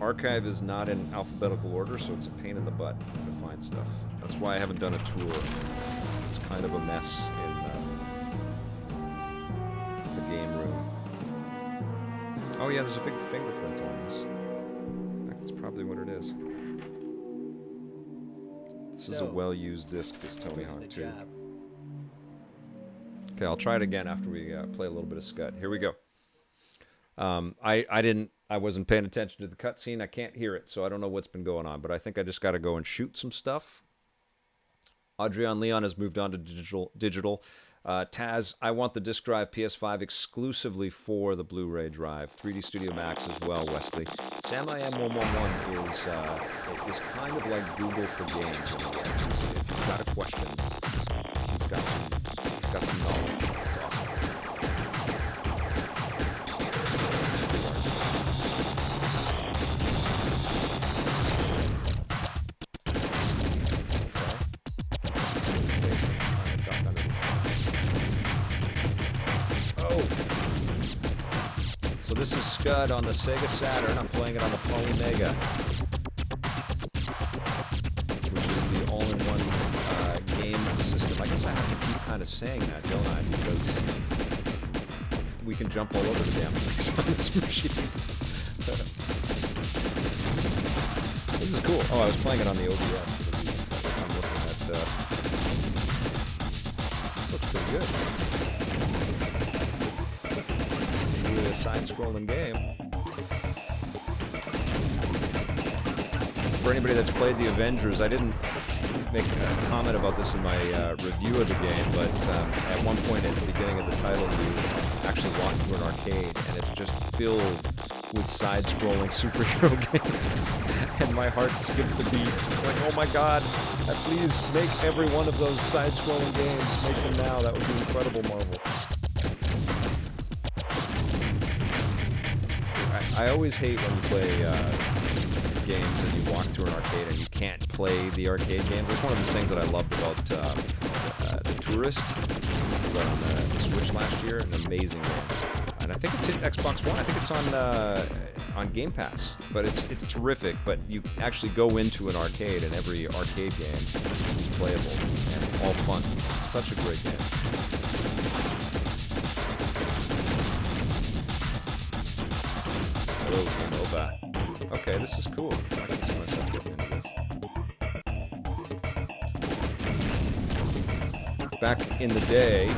archive is not in alphabetical order, so it's a pain in the butt to find stuff. That's why I haven't done a tour. It's kind of a mess in the game room. Oh yeah, there's a big fingerprint on this. That's probably what it is. This is a well-used disc, this Tony Hawk 2. Okay, I'll try it again after we play a little bit of Scud. Here we go. I wasn't paying attention to the cutscene. I can't hear it, so I don't know what's been going on. But I think I just got to go and shoot some stuff. Adrian Leon has moved on to digital. Taz, I want the disc drive PS5 exclusively for the Blu-ray drive. 3D Studio Max as well, Wesley. Samurai M111 is kind of like Google for games in a way. If you've got a question, he's got some knowledge. It's awesome. So this is Scud on the Sega Saturn. I'm playing it on the Polymega, which is the all-in-one game system. I guess I have to keep kind of saying that, don't I? Because we can jump all over the damn place on this machine. This is cool. Oh, I was playing it on the OBS. I'm looking at... this looks pretty good. A side-scrolling game. For anybody that's played the Avengers, I didn't make a comment about this in my review of the game, but at one point at the beginning of the title, you actually walk through an arcade, and it's just filled with side-scrolling superhero games, and my heart skipped the beat. It's like, oh my god, please make every one of those side-scrolling games. Make them now. That would be incredible, Marvel. I always hate when you play games and you walk through an arcade and you can't play the arcade games. That's one of the things that I loved about The Tourist on the Switch last year. An amazing game. And I think it's hit Xbox One. I think it's on Game Pass. But it's terrific. But you actually go into an arcade and every arcade game is playable and all fun. It's such a great game. Hello, game over. Okay, this is cool. I can see myself getting into this. Back in the day,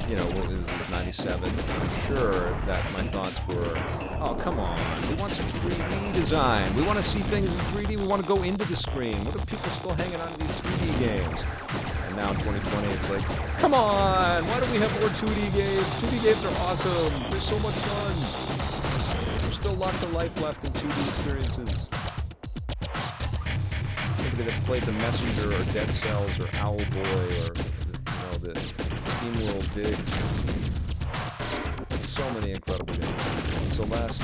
you know, what is this, 97? I'm sure that my thoughts were, oh, come on, we want some 3D design. We want to see things in 3D. We want to go into the screen. What are people still hanging on to these 2D games? And now in 2020, it's like, come on, why don't we have more 2D games? 2D games are awesome. They're so much fun. Still lots of life left in 2D experiences. Anybody that's played The Messenger or Dead Cells or Owlboy or the SteamWorld Digs. So many incredible games. Celeste.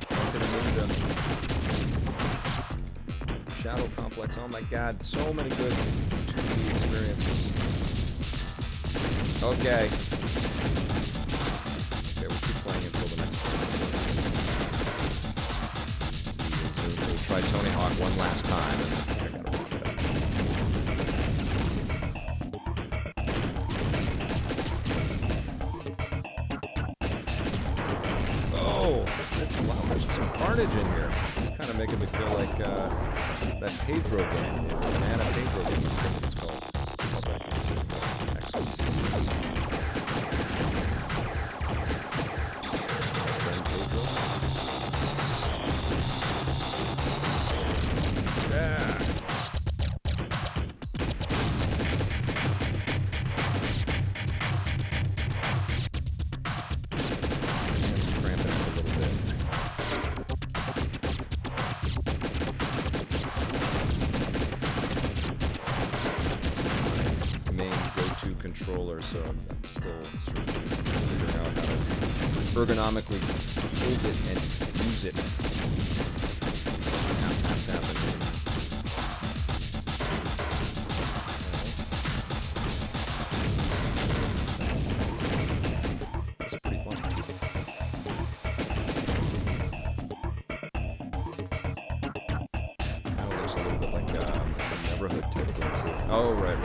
Ninja. Shadow Complex. Oh my god, so many good 2D experiences. Okay. Playing until the next one. We'll try Tony Hawk one last time. And I gotta work it out. Oh, wow, there's some carnage in here. It's kind of making me feel like that Pedro game, Banana Pedro game, I think it's called. Excellent. Controller, so I'm still sort of figuring out how to ergonomically hold it and use it. Tap. It's pretty fun. Kind of looks a little bit like a Neverhood type thing too. Oh, right.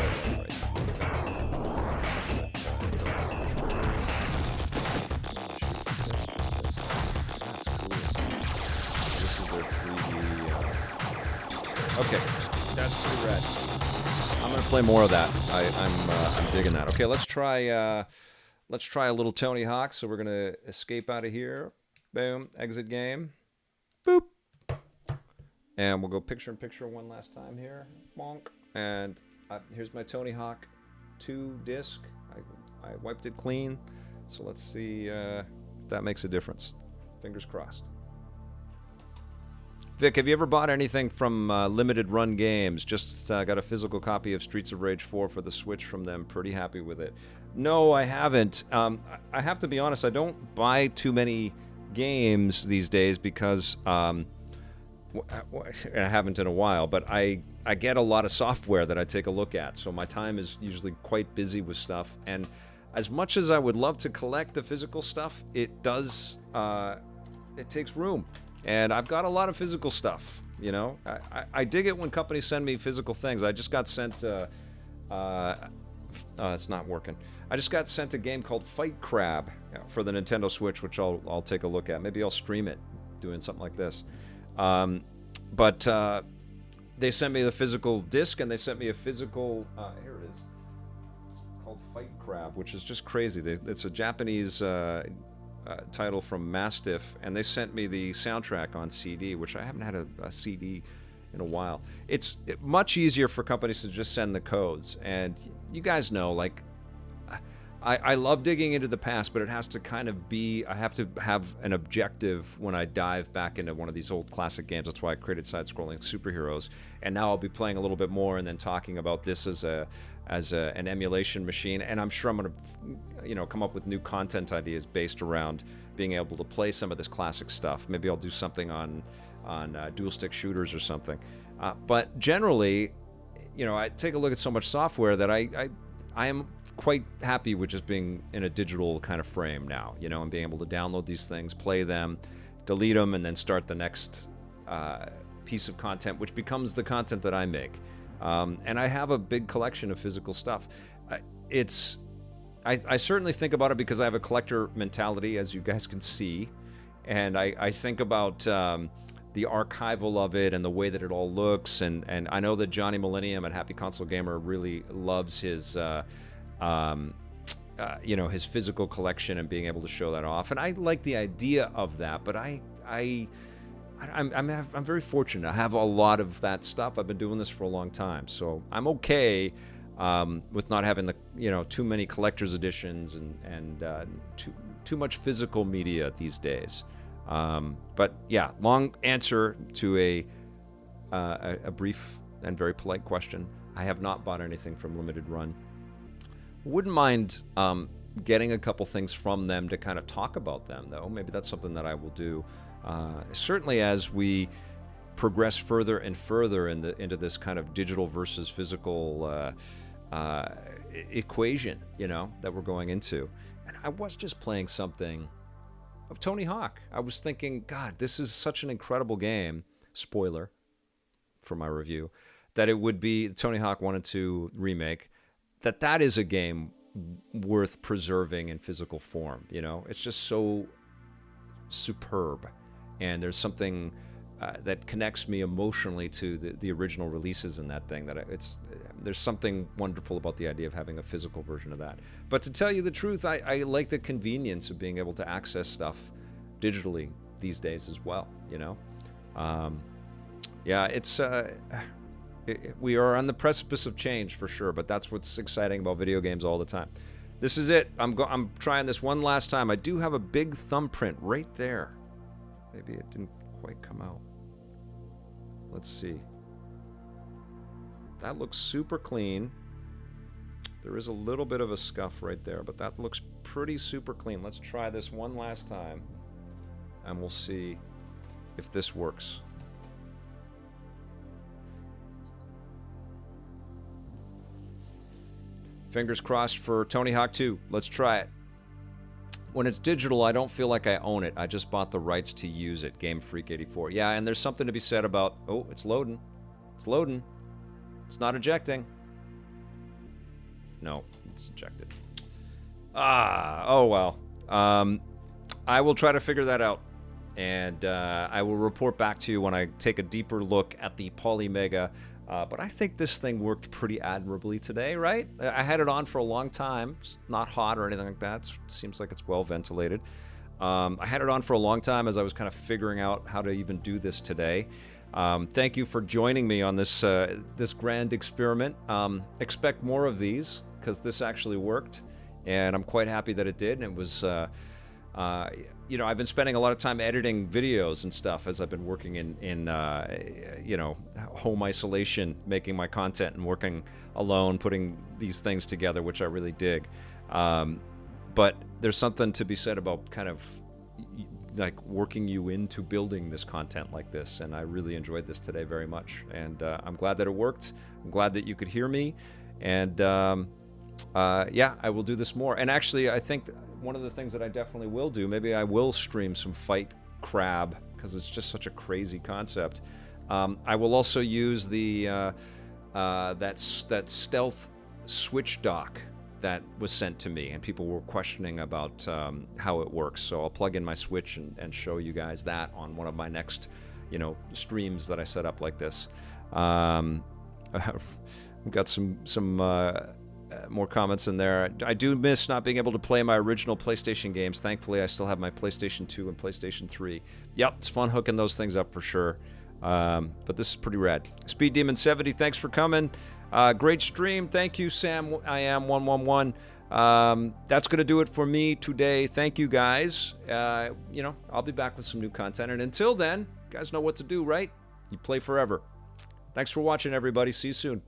Okay, that's pretty rad. I'm gonna play more of that. I'm digging that. Okay, let's try a little Tony Hawk. So we're gonna escape out of here. Boom, exit game. Boop. And we'll go picture in picture one last time here. Bonk. And Here's my Tony Hawk 2 disc. I wiped it clean. So let's see if that makes a difference. Fingers crossed. Vic, have you ever bought anything from Limited Run Games? Just got a physical copy of Streets of Rage 4 for the Switch from them. Pretty happy with it. No, I haven't. I have to be honest, I don't buy too many games these days because I haven't in a while, but I get a lot of software that I take a look at, so my time is usually quite busy with stuff. And as much as I would love to collect the physical stuff, it does, it takes room. And I've got a lot of physical stuff, you know. I dig it when companies send me physical things. I just got sent, it's not working. I just got sent a game called Fight Crab for the Nintendo Switch, which I'll take a look at. Maybe I'll stream it, doing something like this. But they sent me the physical disc, and they sent me a physical, here it is. It's called Fight Crab, which is just crazy. It's a Japanese title from Mastiff, and they sent me the soundtrack on CD, which I haven't had a CD in a while. It's much easier for companies to just send the codes, and you guys know, like, I love digging into the past, but it has to kind of be, I have to have an objective when I dive back into one of these old classic games. That's why I created side-scrolling superheroes, and now I'll be playing a little bit more and then talking about this as an emulation machine, and I'm sure I'm going to, come up with new content ideas based around being able to play some of this classic stuff. Maybe I'll do something on dual-stick shooters or something. But generally, I take a look at so much software that I am quite happy with just being in a digital kind of frame now, and being able to download these things, play them, delete them, and then start the next piece of content, which becomes the content that I make. And I have a big collection of physical stuff. I certainly think about it because I have a collector mentality, as you guys can see, and I think about the archival of it and the way that it all looks, and I know that Johnny Millennium at Happy Console Gamer really loves his his physical collection and being able to show that off, and I like the idea of that. But I'm very fortunate. I have a lot of that stuff. I've been doing this for a long time, so I'm okay with not having the too many collector's editions and too much physical media these days. But yeah, long answer to a brief and very polite question. I have not bought anything from Limited Run. Wouldn't mind getting a couple things from them to kind of talk about them, though. Maybe that's something that I will do. Certainly as we progress further and further into this kind of digital versus physical equation, that we're going into. And I was just playing something of Tony Hawk. I was thinking, God, this is such an incredible game. Spoiler for my review, that it would be Tony Hawk 1 and 2 remake. That is a game worth preserving in physical form. It's just so superb, and there's something that connects me emotionally to the original releases in that thing. There's something wonderful about the idea of having a physical version of that. But to tell you the truth, I like the convenience of being able to access stuff digitally these days as well. It's we are on the precipice of change for sure, but that's what's exciting about video games all the time. This is it. I'm trying this one last time. I do have a big thumbprint right there. Maybe it didn't quite come out. Let's see. That looks super clean. There is a little bit of a scuff right there, but that looks pretty super clean. Let's try this one last time, and we'll see if this works. Fingers crossed for Tony Hawk 2. Let's try it. When it's digital, I don't feel like I own it. I just bought the rights to use it. Game Freak 84. Yeah, and there's something to be said about... Oh, it's loading. It's loading. It's not ejecting. No, it's ejected. Oh well. I will try to figure that out. And I will report back to you when I take a deeper look at the Polymega. But I think this thing worked pretty admirably today, right? I had it on for a long time. It's not hot or anything like that. It seems like it's well ventilated. I had it on for a long time as I was kind of figuring out how to even do this today. Thank you for joining me on this this grand experiment. Expect more of these, because this actually worked, and I'm quite happy that it did. And it was, you know, I've been spending a lot of time editing videos and stuff as I've been working in you know, home isolation, making my content and working alone, putting these things together, which I really dig. But there's something to be said about kind of like working you into building this content like this, and I really enjoyed this today very much, and I'm glad that it worked. I'm glad that you could hear me, and yeah, I will do this more. And actually, I think one of the things that I definitely will do, maybe I will stream some Fight Crab, because it's just such a crazy concept. I will also use the that stealth switch dock that was sent to me, and people were questioning about how it works. So I'll plug in my Switch and show you guys that on one of my next, you know, streams that I set up like this. We've got some more comments in there. I do miss not being able to play my original PlayStation games. Thankfully, I still have my PlayStation 2 and PlayStation 3. Yep, it's fun hooking those things up for sure. But this is pretty rad. Speed Demon 70, thanks for coming. Great stream. Thank you, Sam. I am 111. That's going to do it for me today. Thank you, guys. You know, I'll be back with some new content. And until then, you guys know what to do, right? You play forever. Thanks for watching, everybody. See you soon.